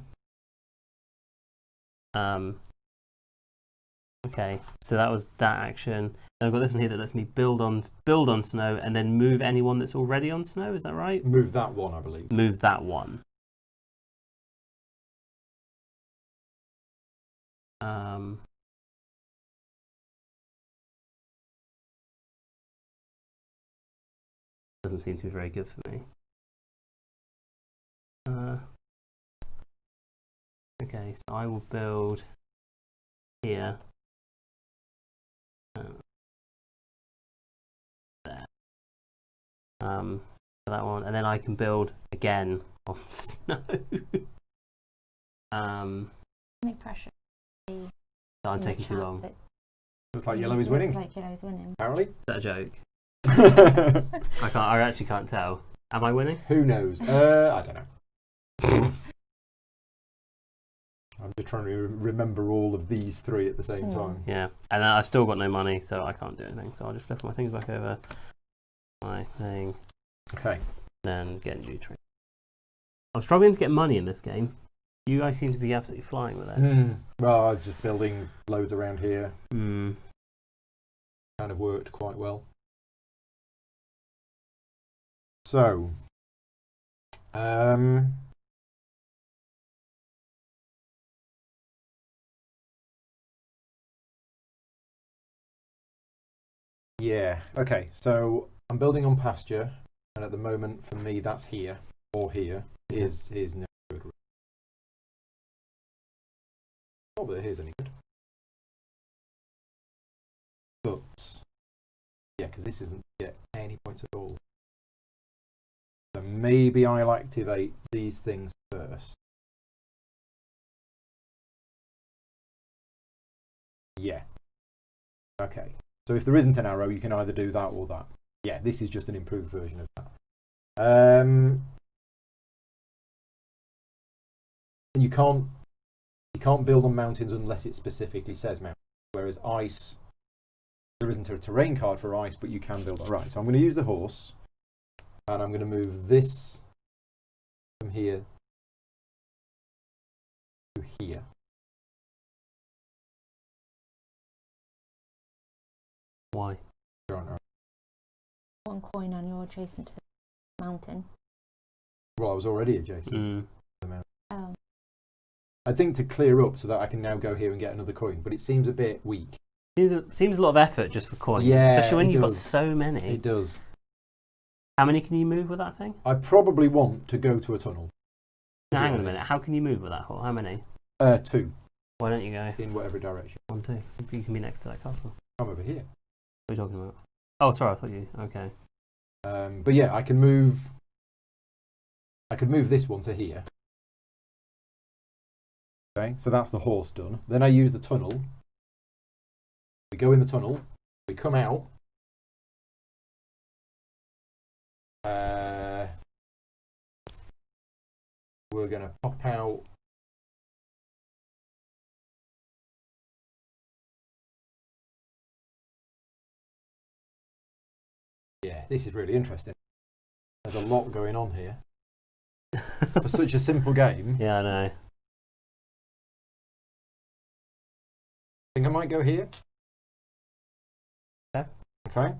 I? Okay, so that was that action. Then I've got this one here that lets me build on snow and then move anyone that's already on snow. Is that right? Move that one, I believe. Move that one. Doesn't seem to be very good for me. Okay, so I will build here. There. For that one, and then I can build again on snow. No pressure. I'm taking too long. Looks like yellow is winning. Looks like yellow is winning. Apparently. Is that a joke? I actually can't tell. Am I winning? Who knows? I don't know. I'm just trying to remember all of these 3 at the same time. Yeah, and I've still got no money, so I can't do anything. So I'll just flip my things back over. My thing. Okay. Then get a new tree. I'm struggling to get money in this game. You guys seem to be absolutely flying with it. Well, I was just building loads around here. Mm. Kind of worked quite well. So, Yeah, okay, so I'm building on pasture, and at the moment, for me, that's here, or here. Here's no good. Not that here's any good. But, yeah, because this isn't get any points at all. So maybe I'll activate these things first. Yeah. Okay. So if there isn't an arrow, you can either do that or that. Yeah, this is just an improved version of that. And you can't build on mountains unless it specifically says mountains. Whereas ice, there isn't a terrain card for ice, but you can build. Right. So I'm going to use the horse, and I'm going to move this from here to here. Why? One coin and you're adjacent to the mountain. Well, I was already adjacent to the mountain. Oh. I think to clear up so that I can now go here and get another coin, but it seems a bit weak. Seems a lot of effort just for coins. Yeah, especially when you've got so many. It does. How many can you move with that thing? I probably want to go to a tunnel. Now, hang on a minute. How can you move with that hole? How many? 2. Why don't you go? In whatever direction. 1, 2. You can be next to that castle. I'm over here. What are you talking about? Oh, sorry. I thought you. Okay. But yeah, I could move this one to here. Okay, so that's the horse done. Then I use the tunnel. We go in the tunnel. We come out. We're going to pop out. Yeah, this is really interesting. There's a lot going on here. For such a simple game. Yeah, I know. I think I might go here. Yeah. Okay.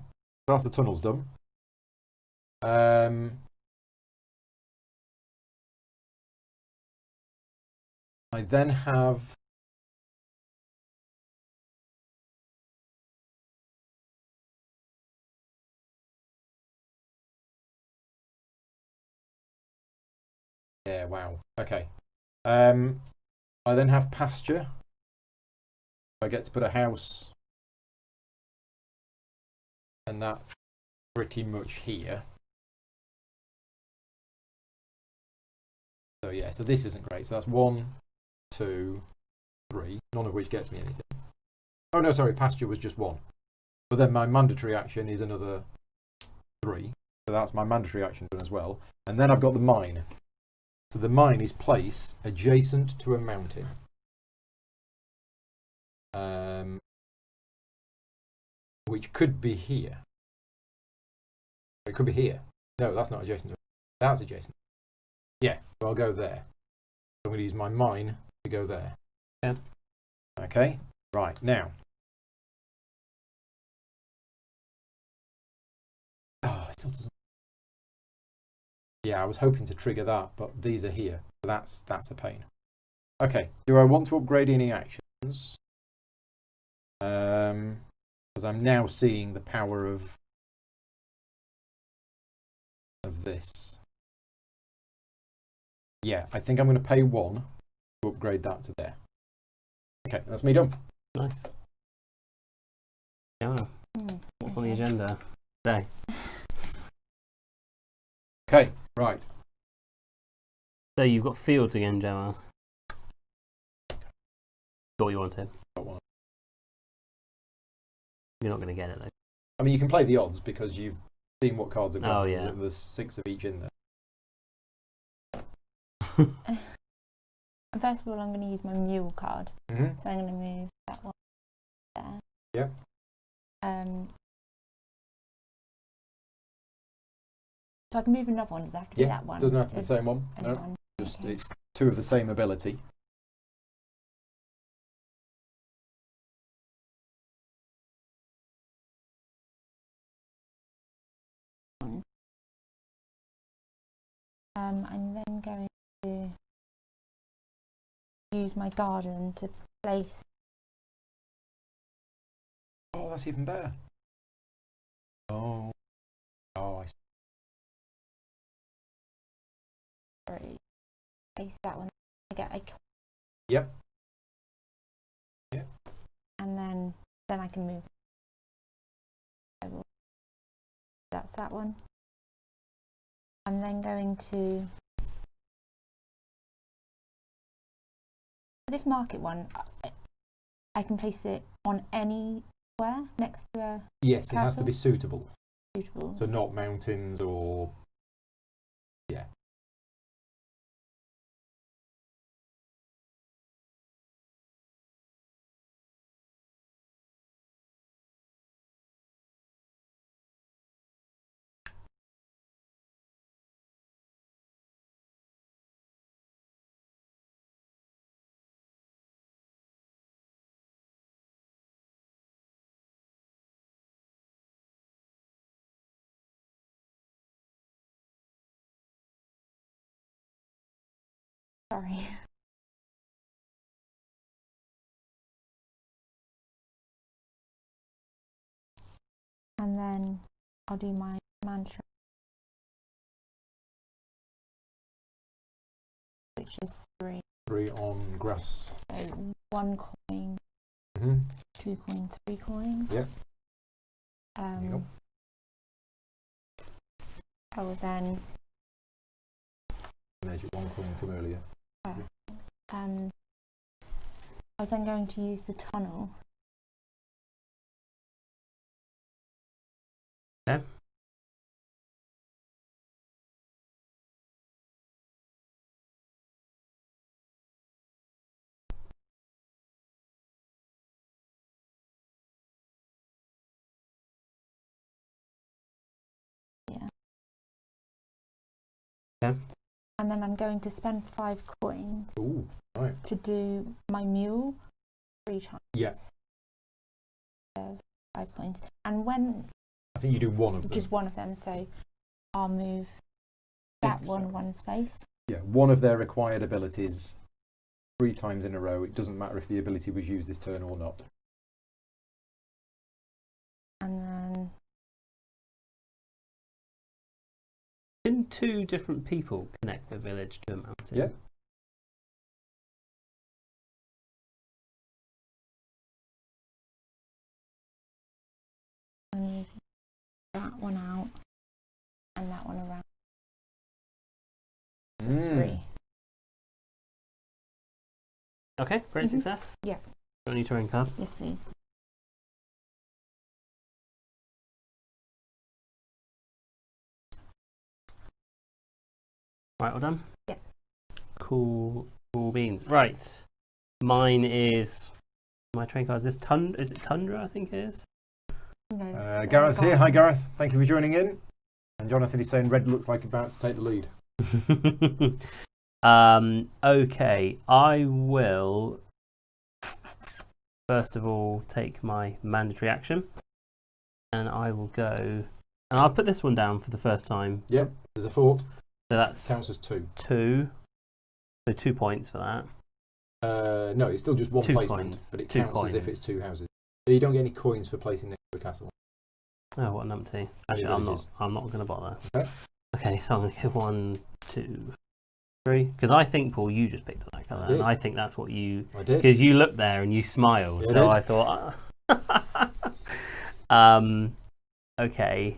That's the tunnel's done. I then have yeah, wow. Okay. I then have pasture. I get to put a house, and that's pretty much here. So yeah, so this isn't great. So that's 1, 2, 3, none of which gets me anything. Oh no, sorry, pasture was just 1. But then my mandatory action is another 3. So that's my mandatory action done as well. And then I've got the mine. So the mine is place adjacent to a mountain. Which could be here. It could be here. No, that's not adjacent to it. That's adjacent. Yeah, so I'll go there. I'm going to use my mine to go there. Yeah. Okay, right, now. Oh, it still doesn't. Yeah, I was hoping to trigger that, but these are here. So that's a pain. Okay, do I want to upgrade any actions? Because I'm now seeing the power of this. Yeah, I think I'm going to pay 1 to upgrade that to there. Okay, that's me done. Nice. Yeah. What's on the agenda today? Okay, right. So you've got fields again, Gemma. Got what you wanted. Got one. You're not going to get it though. I mean, you can play the odds because you've seen what cards have got. Oh yeah. There's 6 of each in there. And first of all, I'm going to use my mule card. Mm-hmm. So I'm going to move that one there. Yeah. So I can move another one. Does it have to be that one? Doesn't have to be the same one. No, One. just Okay. it's 2 of the same ability. I'm then going to use my garden to place. Oh, that's even better. Oh, I see. Sorry, place that one. I get a. Yep. Yep. And then I can move. That's that one. I'm then going to this market one. I can place it on anywhere next to a Yes, castle? it has to be suitable. Suitable. So not mountains or yeah. Sorry. And then I'll do my mantra, which is 3. 3 on grass. So 1 coin, Mm-hmm. 2 coin, 3 coins. Yep. Yep. I will then. There's your 1 coin from earlier. I was then going to use the tunnel. Okay. Yeah. Okay. And then I'm going to spend 5 coins. Ooh, right. To do my mule 3 times. Yes. There's 5 coins. And when I think you do 1 of them. just one of them, so I'll move that one space. Yeah, 1 of their required abilities 3 times in a row. It doesn't matter if the ability was used this turn or not. And then Can 2 different people connect a village to a mountain? Yeah. move that one out and that one around. 3. Okay, great success. Yeah. Got any terrain card? Yes, please. Right, all done? Yep. Cool beans. Right. Mine is my train card. Is this is it Tundra, I think it is? No, Gareth here. Hi, Gareth. Thank you for joining in. And Jonathan is saying red looks like about to take the lead. Okay, I will first of all take my mandatory action, and I will go, and I'll put this one down for the first time. Yep, there's a fort. So that's counts as 2. 2. So 2 points for that. No, it's still just 1 2 placement, coins. but it 2 counts as if coins. it's 2 houses. You don't get any coins for placing next to a castle. Oh, what a numpty. Actually, I'm not going to bother. Okay, so I'm going to get 1, 2, 3. Because I think, Paul, you just picked that colour, and I think that's what you. I did. Because you looked there and you smiled, so I thought. Okay.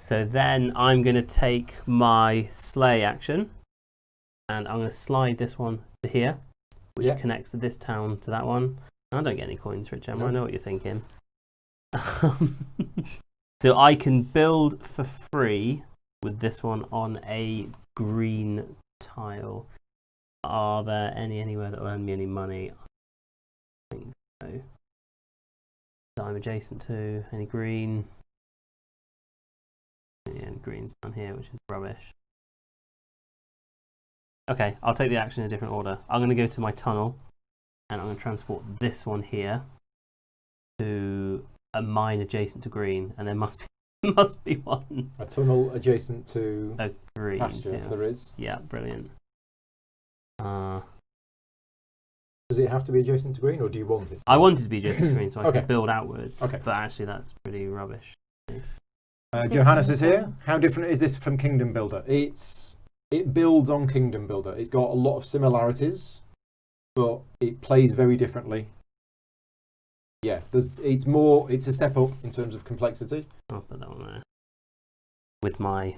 So then I'm going to take my slay action, and I'm going to slide this one to here, which connects to this town to that one. I don't get any coins for it, Gemma. I know what you're thinking. So I can build for free with this one on a green tile. Are there anywhere that will earn me any money? I think so. That I'm adjacent to any green. Yeah, green's down here, which is rubbish. Okay, I'll take the action in a different order. I'm going to go to my tunnel, and I'm going to transport this one here to a mine adjacent to green, and there must be Must be one. A tunnel adjacent to A green. pasture, Yeah. there is. Yeah, brilliant. Does it have to be adjacent to green, or do you want it? I wanted to be adjacent to green so I Okay. could build outwards. Okay. But actually, that's pretty rubbish. Johannes is here. How different is this from Kingdom Builder? It builds on Kingdom Builder. It's got a lot of similarities, but it plays very differently. Yeah, it's a step up in terms of complexity. I'll put that one there.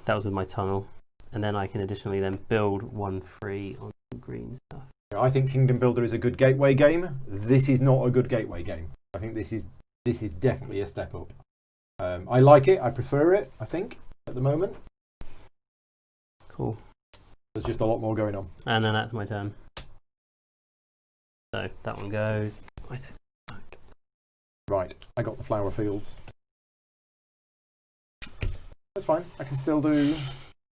That was with my tunnel, and then I can additionally then build one free on green stuff. I think Kingdom Builder is a good gateway game. This is not a good gateway game. I think this is definitely a step up. I like it. I prefer it, I think, at the moment. Cool. There's just a lot more going on. And then that's my turn. So that one goes. I take it back. Right, I got the flower fields. That's fine. I can still do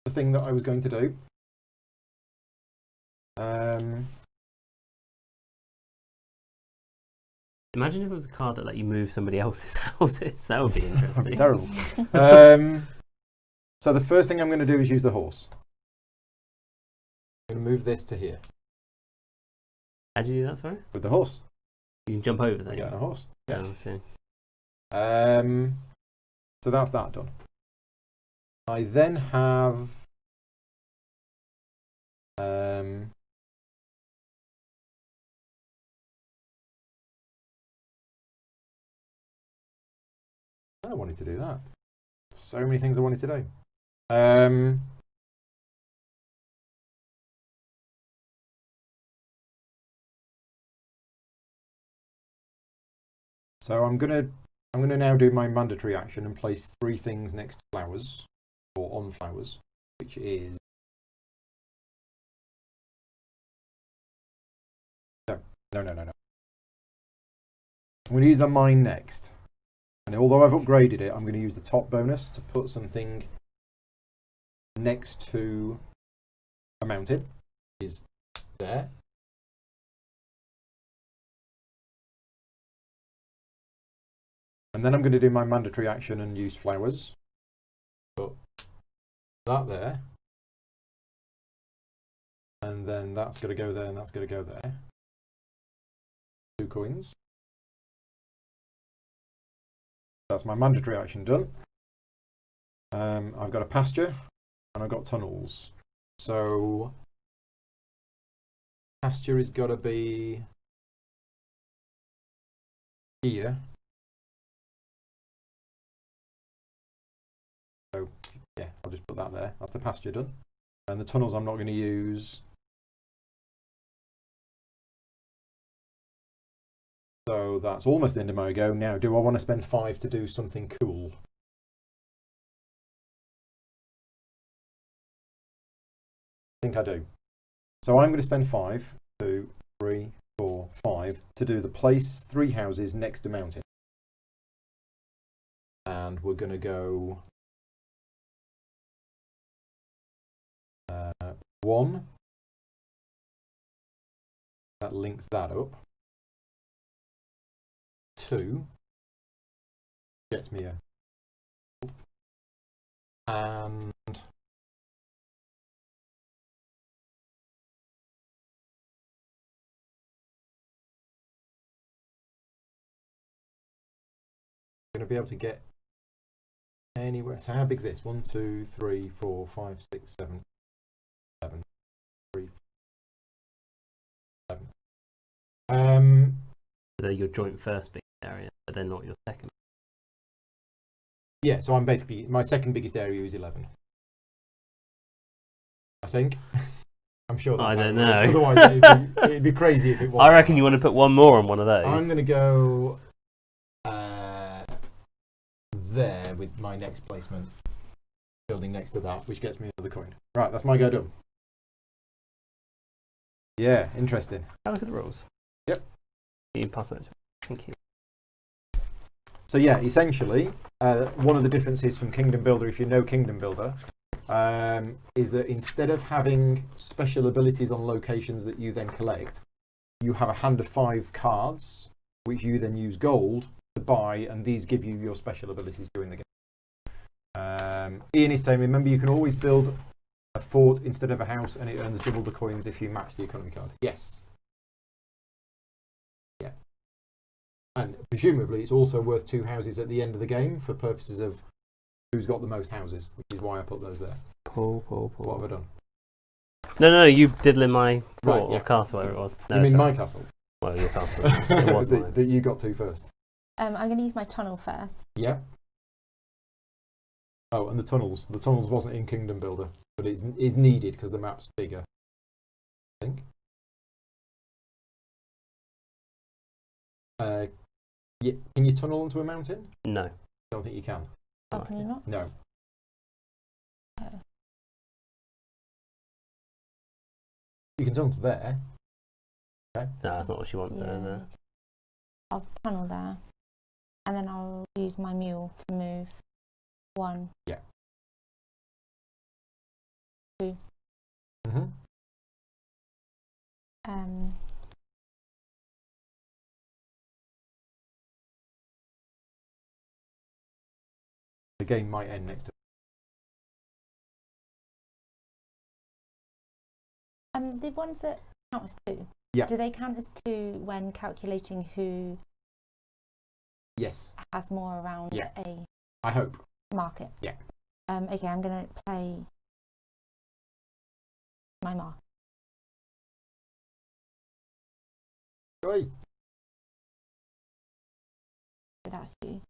the thing that I was going to do. Imagine if it was a card that let you move somebody else's houses. That would be interesting. That'd be terrible. So the first thing I'm going to do is use the horse. I'm going to move this to here. How do you do that, sorry? With the horse. You can jump over I there. get on a horse. Yeah, I see. So that's that done. I then have I wanted to do that. So many things I wanted to do. So I'm gonna now do my mandatory action and place 3 things next to flowers, or on flowers, which is no. I'm going to use the mine next, and although I've upgraded it, I'm going to use the top bonus to put something next to a mountain. Is there. And then I'm going to do my mandatory action and use flowers. Put that there. And then that's going to go there and that's going to go there. 2 coins. That's my mandatory action done. I've got a pasture and I've got tunnels. So pasture has got to be here. So yeah, I'll just put that there. That's the pasture done. And the tunnels I'm not going to use. So that's almost the end of my go. Now, do I want to spend 5 to do something cool? I think I do. So I'm going to spend 5, 2, 3, 4, 5 to do the place 3 houses next to mountain. And we're going to go 1. That links that up. 2 gets me a, and going to be able to get anywhere. So how big is this? 1, 2, 3, 4, 5, 6, 7, 7, 3, 7. They're your joint first big area, but they're not your second. Yeah, so I'm basically, my second biggest area is 11. I think. I'm sure that's I don't how it know. works. Otherwise, it'd be crazy if it wasn't. I reckon you want to put one more on one of those. I'm going to go there with my next placement, building next to that, which gets me another coin. Right, that's my go done. Yeah, interesting. Have a look at the rules. Yep. You can pass them over. Thank you. So yeah, essentially, one of the differences from Kingdom Builder, if you know Kingdom Builder, is that instead of having special abilities on locations that you then collect, you have a hand of 5 cards, which you then use gold to buy, and these give you your special abilities during the game. Ian is saying, remember you can always build a fort instead of a house and it earns double the coins if you match the economy card. Yes. Yeah. And presumably it's also worth 2 houses at the end of the game for purposes of who's got the most houses, which is why I put those there. Pull. What have I done? No, you diddling my fort Right, yeah. or castle, whatever it was. No, You mean sorry. my castle? Well, your castle. It was mine. that you got to first. I'm going to use my tunnel first. Yeah. Oh, and the tunnels. The tunnels wasn't in Kingdom Builder, but it's needed because the map's bigger, I think. Yeah, can you tunnel onto a mountain? No. I don't think you can. Oh, can you not? No. Oh. You can tunnel to there. Okay. No, that's not what she wants, though, is it? I'll tunnel there. And then I'll use my mule to move 1. Yeah. 2. Mm-hmm. The game might end next to the ones that count as 2. Yeah. Do they count as 2 when calculating who Yes. has more around Yeah. a I hope. market? Yeah. Okay, I'm going to play my market. Oi. So that's used.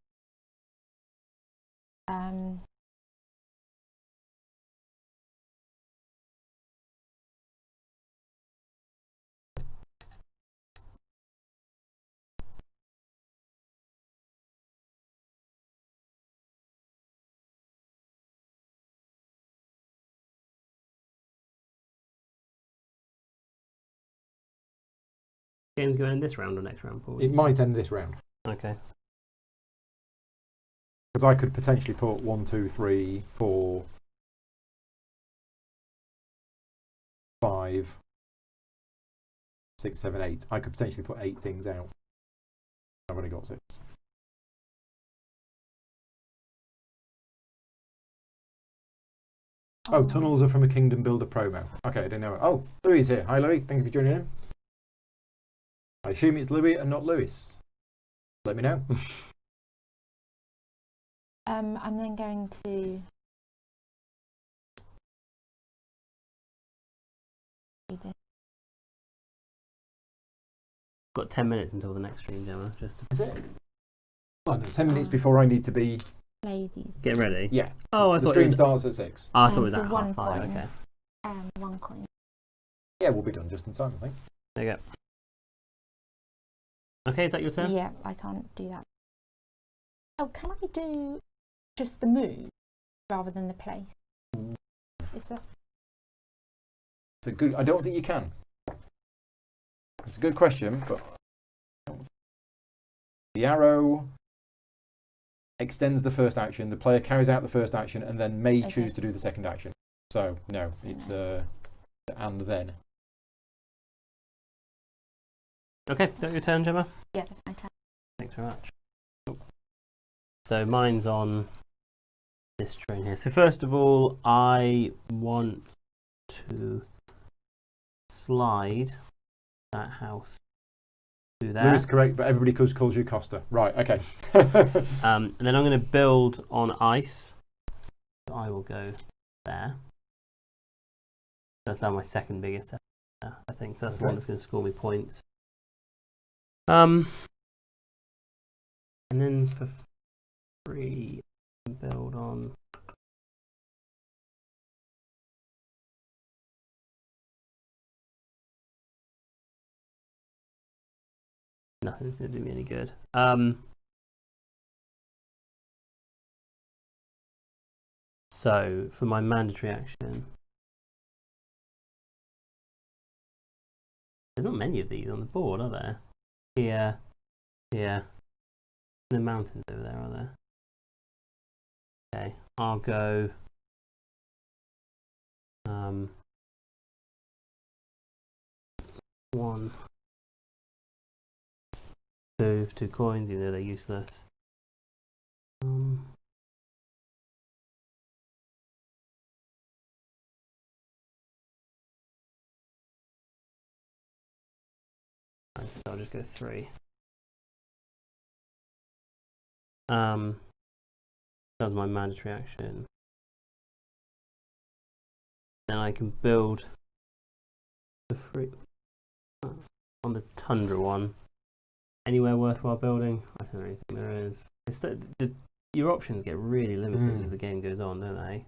Game's going in this round or next round, Paul? It might end this round. Okay. Because I could potentially put 1, 2, 3, 4, 5, 6, 7, 8. I could potentially put 8 things out. I've only got 6. Oh, tunnels are from a Kingdom Builder promo. Okay, I didn't know. Oh, Louis is here. Hi, Louis. Thank you for joining in. I assume it's Louis and not Lewis. Let me know. I'm then going to do this. Got 10 minutes until the next stream, Gemma. Just to Is it? Oh, no, 10 minutes before I need to be... Play these. get ready. Yeah. Oh, I the thought stream it was... starts at 6. Oh, I thought it was so at 1 5. coin. Okay. 1 coin. Yeah, we'll be done just in time, I think. There you go. Okay, is that your turn? Yeah, I can't do that. Oh, can I do just the move rather than the place? Is that? It's a good... I don't think you can. It's a good question, but... The arrow extends the first action. The player carries out the first action and then may choose to do the second action. So, no, it's and then. Okay, is that your turn, Gemma? Yeah, that's my turn. Thanks very much. So mine's on this train here. So first of all, I want to slide that house to there. Lewis correct, but everybody calls you Costa. Right, okay. And then I'm going to build on ice. So I will go there. That's now my second biggest, I think. So that's the one that's going to score me points. And then for free, build on. Nothing's going to do me any good. So for my mandatory action, there's not many of these on the board, are there? Here, here, the mountains over there, are there? Okay, I'll go. One, two coins, even though they're useless. just go 3. Does my mandatory action. Then I can build the free on the Tundra one. Anywhere worthwhile building? I don't really think there is. Your options get really limited as the game goes on, don't they?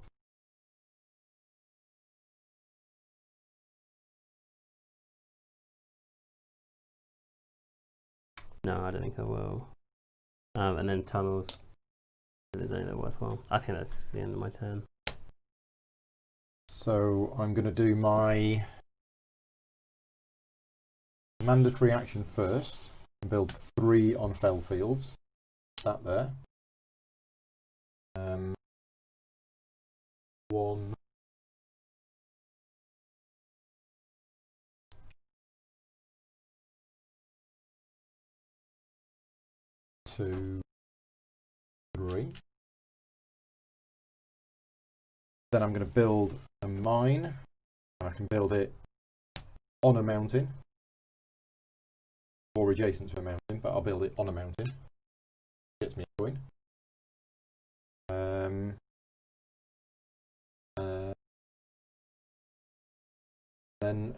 No, I don't think I will. And then tunnels. There's anything worthwhile. I think that's the end of my turn. So I'm going to do my mandatory action first. Build 3 on fell fields. That there. 1. 2, 3. Then I'm going to build a mine. I can build it on a mountain or adjacent to a mountain, but I'll build it on a mountain. Gets me a coin. Then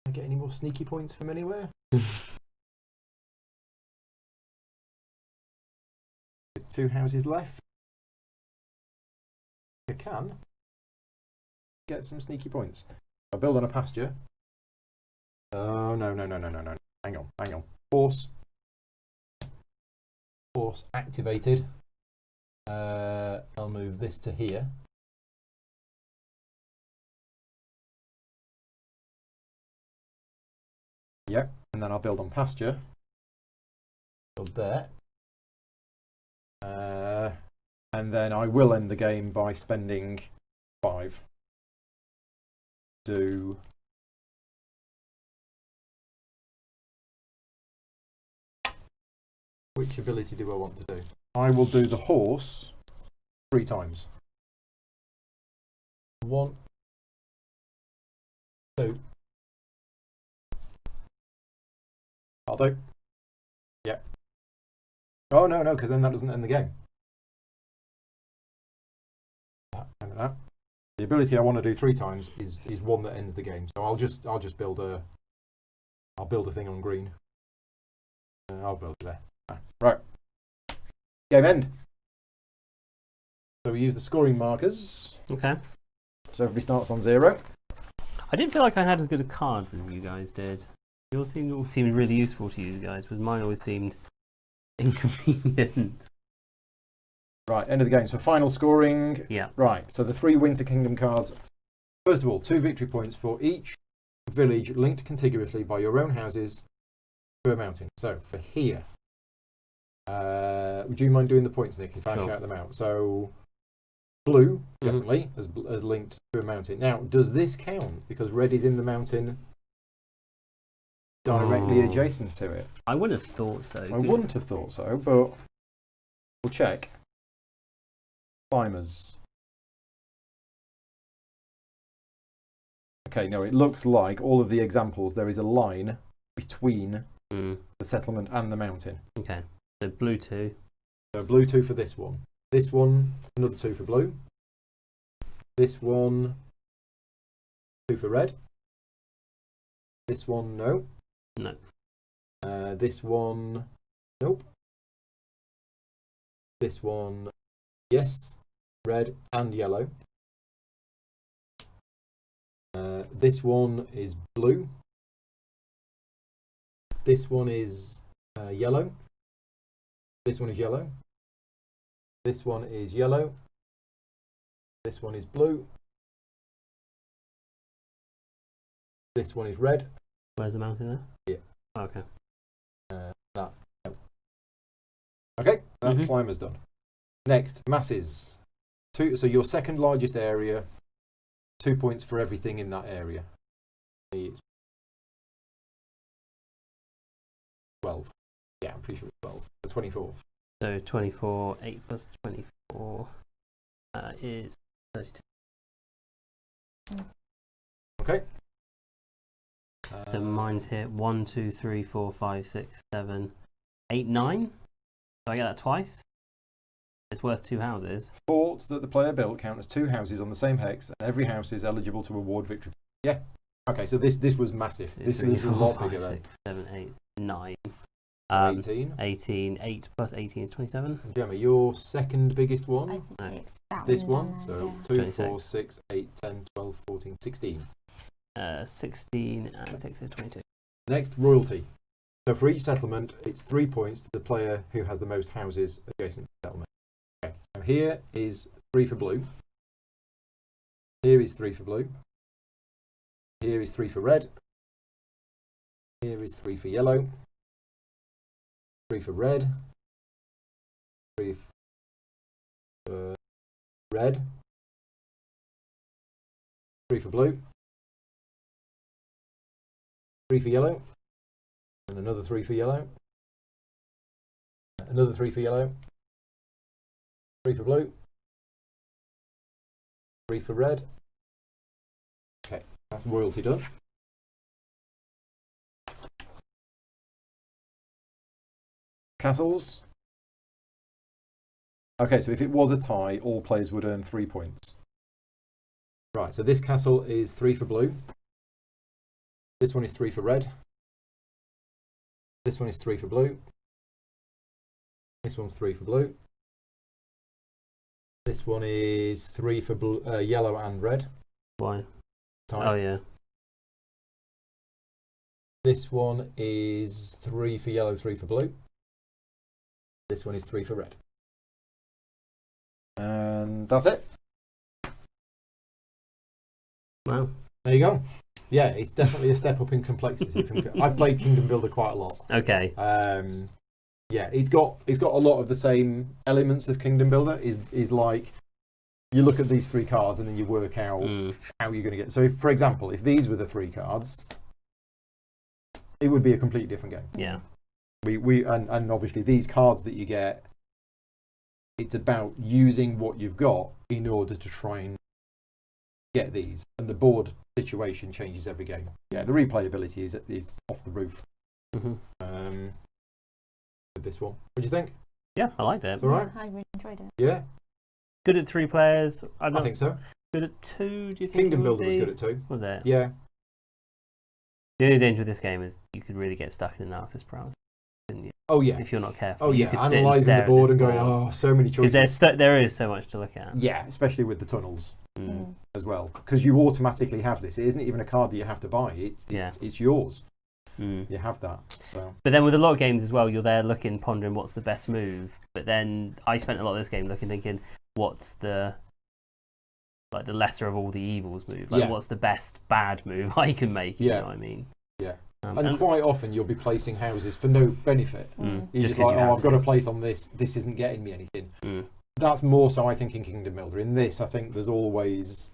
I get any more sneaky points from anywhere? 2 houses left. I can get some sneaky points. I build on a pasture. Oh no. Hang on. Horse activated. I'll move this to here. Yep, and then I'll build on pasture. Build there. And then I will end the game by spending 5. Do which ability do I want to do? I will do the horse 3 times. 1, 2. I'll do. Yep. Oh no, because then that doesn't end the game. That. The ability I want to do 3 times is one that ends the game. So I'll just build a thing on green. I'll build it there. Right. Game end. So we use the scoring markers. Okay. So everybody starts on 0. I didn't feel like I had as good a cards as you guys did. It all seemed really useful to you guys, but mine always seemed inconvenient. Right, end of the game. So final scoring. Yeah. Right, so the 3 Winter Kingdom cards. First of all, 2 victory points for each village linked contiguously by your own houses to a mountain. So for here, would you mind doing the points, Nick, if I shout them out? So blue, definitely, as linked to a mountain. Now, does this count? Because red is in the mountain directly adjacent to it. I wouldn't have thought so. I wouldn't have thought so, but we'll check. Climbers. Okay, no, it looks like all of the examples, there is a line between the settlement and the mountain. Okay, so blue 2. So blue 2 for this one. This one, another 2 for blue. This one, 2 for red. This one, no. No. This one, nope. This one, yes. Red and yellow. This one is blue. This one is yellow. This one is yellow. This one is yellow. This one is blue. This one is red. Where's the mountain there? Yeah. Oh, okay. No. Okay, that's climbers done. Next, masses. 2. So your second largest area, 2 points for everything in that area. It's 12. Yeah, I'm pretty sure it's 12. So 24. So 24, 8 plus 24. is 32. Okay. So mine's here 1, 2, 3, 4, 5, 6, 7, 8, 9. Do I get that twice? It's worth 2 houses. Forts that the player built count as 2 houses on the same hex, and every house is eligible to award victory. Yeah. Okay, so this was massive. This is a lot bigger then. 6, 7, 8, 9. 18. 18. 8 plus 18 is 27. Gemma, your second biggest I one? think it's that This one. one? down So there, 2, 4, 6, 8, 10, 12, 14, 16. 16 and 6 is 22. Next, royalty. So for each settlement, it's 3 points to the player who has the most houses adjacent to the settlement. Okay, so here is 3 for blue. Here is 3 for blue. Here is 3 for red. Here is 3 for yellow. 3 for red. 3 for red. 3 for blue. 3 for yellow. And another 3 for yellow. Another 3 for yellow. 3 for blue. 3 for red. Okay, that's royalty done. Castles. Okay, so if it was a tie, all players would earn 3 points. Right, so this castle is 3 for blue. This one is 3 for red. This one is 3 for blue. This one's 3 for blue. This one is 3 for blue, yellow and red. Why? Tie. Oh, yeah. This one is 3 for yellow, 3 for blue. This one is 3 for red. And that's it. Wow. There you go. Yeah, it's definitely a step up in complexity. I've played Kingdom Builder quite a lot. Okay. Yeah, it's got a lot of the same elements of Kingdom Builder. Is like you look at these 3 cards and then you work out how you're going to get. So, for example, if these were the 3 cards, it would be a completely different game. Yeah. And obviously these cards that you get, it's about using what you've got in order to try and get these, and the board situation changes every game. Yeah, the replayability is off the roof. With this one, what do you think? Yeah, I liked it. It's all right. I really enjoyed it. Yeah, Good at 3 players. I think so. Good at 2. Do you think? Kingdom it would Builder was be? good at 2. Was it? Yeah, The only danger with this game is you could really get stuck in analysis paralysis. oh yeah, If you're not careful. oh You yeah. could sit and Analysing stare the at board this and going, board. oh, so many choices. Because there is so much to look at. Yeah, especially with the tunnels Mm. as well, because you automatically have this. It isn't even a card that you have to buy. It's yours. You have that. So. But then with a lot of games as well, you're there looking, pondering what's the best move. But then I spent a lot of this game looking, thinking, what's the lesser of all the evils move? Like, what's the best bad move I can make? You know what I mean? Yeah. And And quite often you'll be placing houses for no benefit. You're just like, oh, I've got to place on this. This isn't getting me anything. That's more so, I think, in Kingdom Builder. In this, I think there's always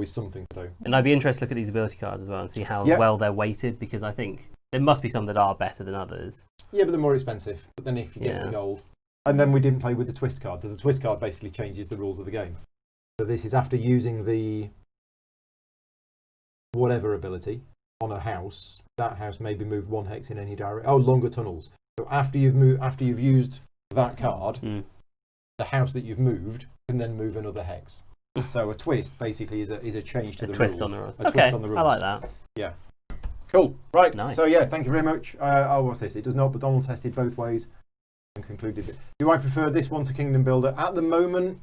something to do. And I'd be interested to look at these ability cards as well and see how well they're weighted, because I think there must be some that are better than others. Yeah, but they're more expensive. But then if you get the gold. And then we didn't play with the twist card. The twist card basically changes the rules of the game. So this is after using the whatever ability on a house. That house may be moved 1 hex in any direction. Oh, longer tunnels. So after you've used that card, the house that you've moved can then move another hex. So a twist basically is a change to the twist rule. on the rules. Twist on the rules. I like that. Yeah. Cool. Right. Nice. So yeah, thank you very much. What's this? It does not, but Donald tested both ways and concluded that. Do I prefer this one to Kingdom Builder? At the moment,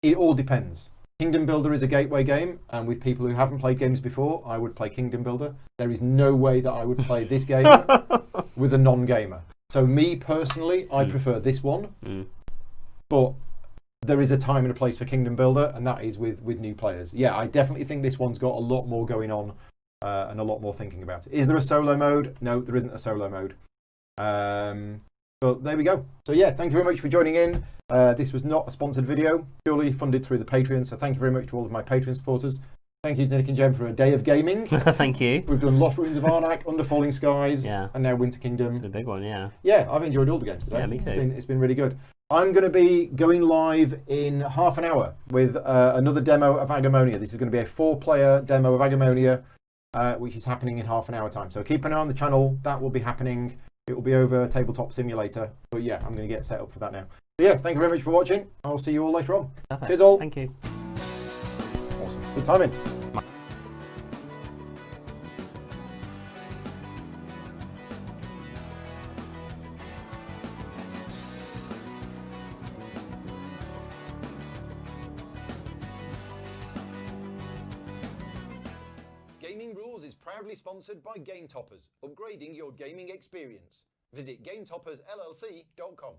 it all depends. Kingdom Builder is a gateway game, and with people who haven't played games before, I would play Kingdom Builder. There is no way that I would play this game with a non-gamer. So me personally, I prefer this one. But there is a time and a place for Kingdom Builder, and that is with new players. Yeah, I definitely think this one's got a lot more going on and a lot more thinking about it. Is there a solo mode? No, there isn't a solo mode. But there we go. So yeah, thank you very much for joining in. This was not a sponsored video, purely funded through the Patreon. So thank you very much to all of my Patreon supporters. Thank you to Nick and Jem for a day of gaming. Thank you. We've done Lost Ruins of Arnak, Under Falling Skies, and now Winter Kingdom. The big one, yeah. Yeah, I've enjoyed all the games today. Yeah, me too. It's been really good. I'm going to be going live in half an hour with another demo of Agamonia. This is going to be a 4-player demo of Agamonia, which is happening in half an hour time. So keep an eye on the channel. That will be happening. It will be over Tabletop Simulator. But yeah, I'm going to get set up for that now. So yeah, thank you very much for watching. I'll see you all later on. Perfect. Cheers all. Thank you. Awesome. Good timing. Gaming Rules is proudly sponsored by Game Toppers, upgrading your gaming experience. Visit GameToppersLLC.com.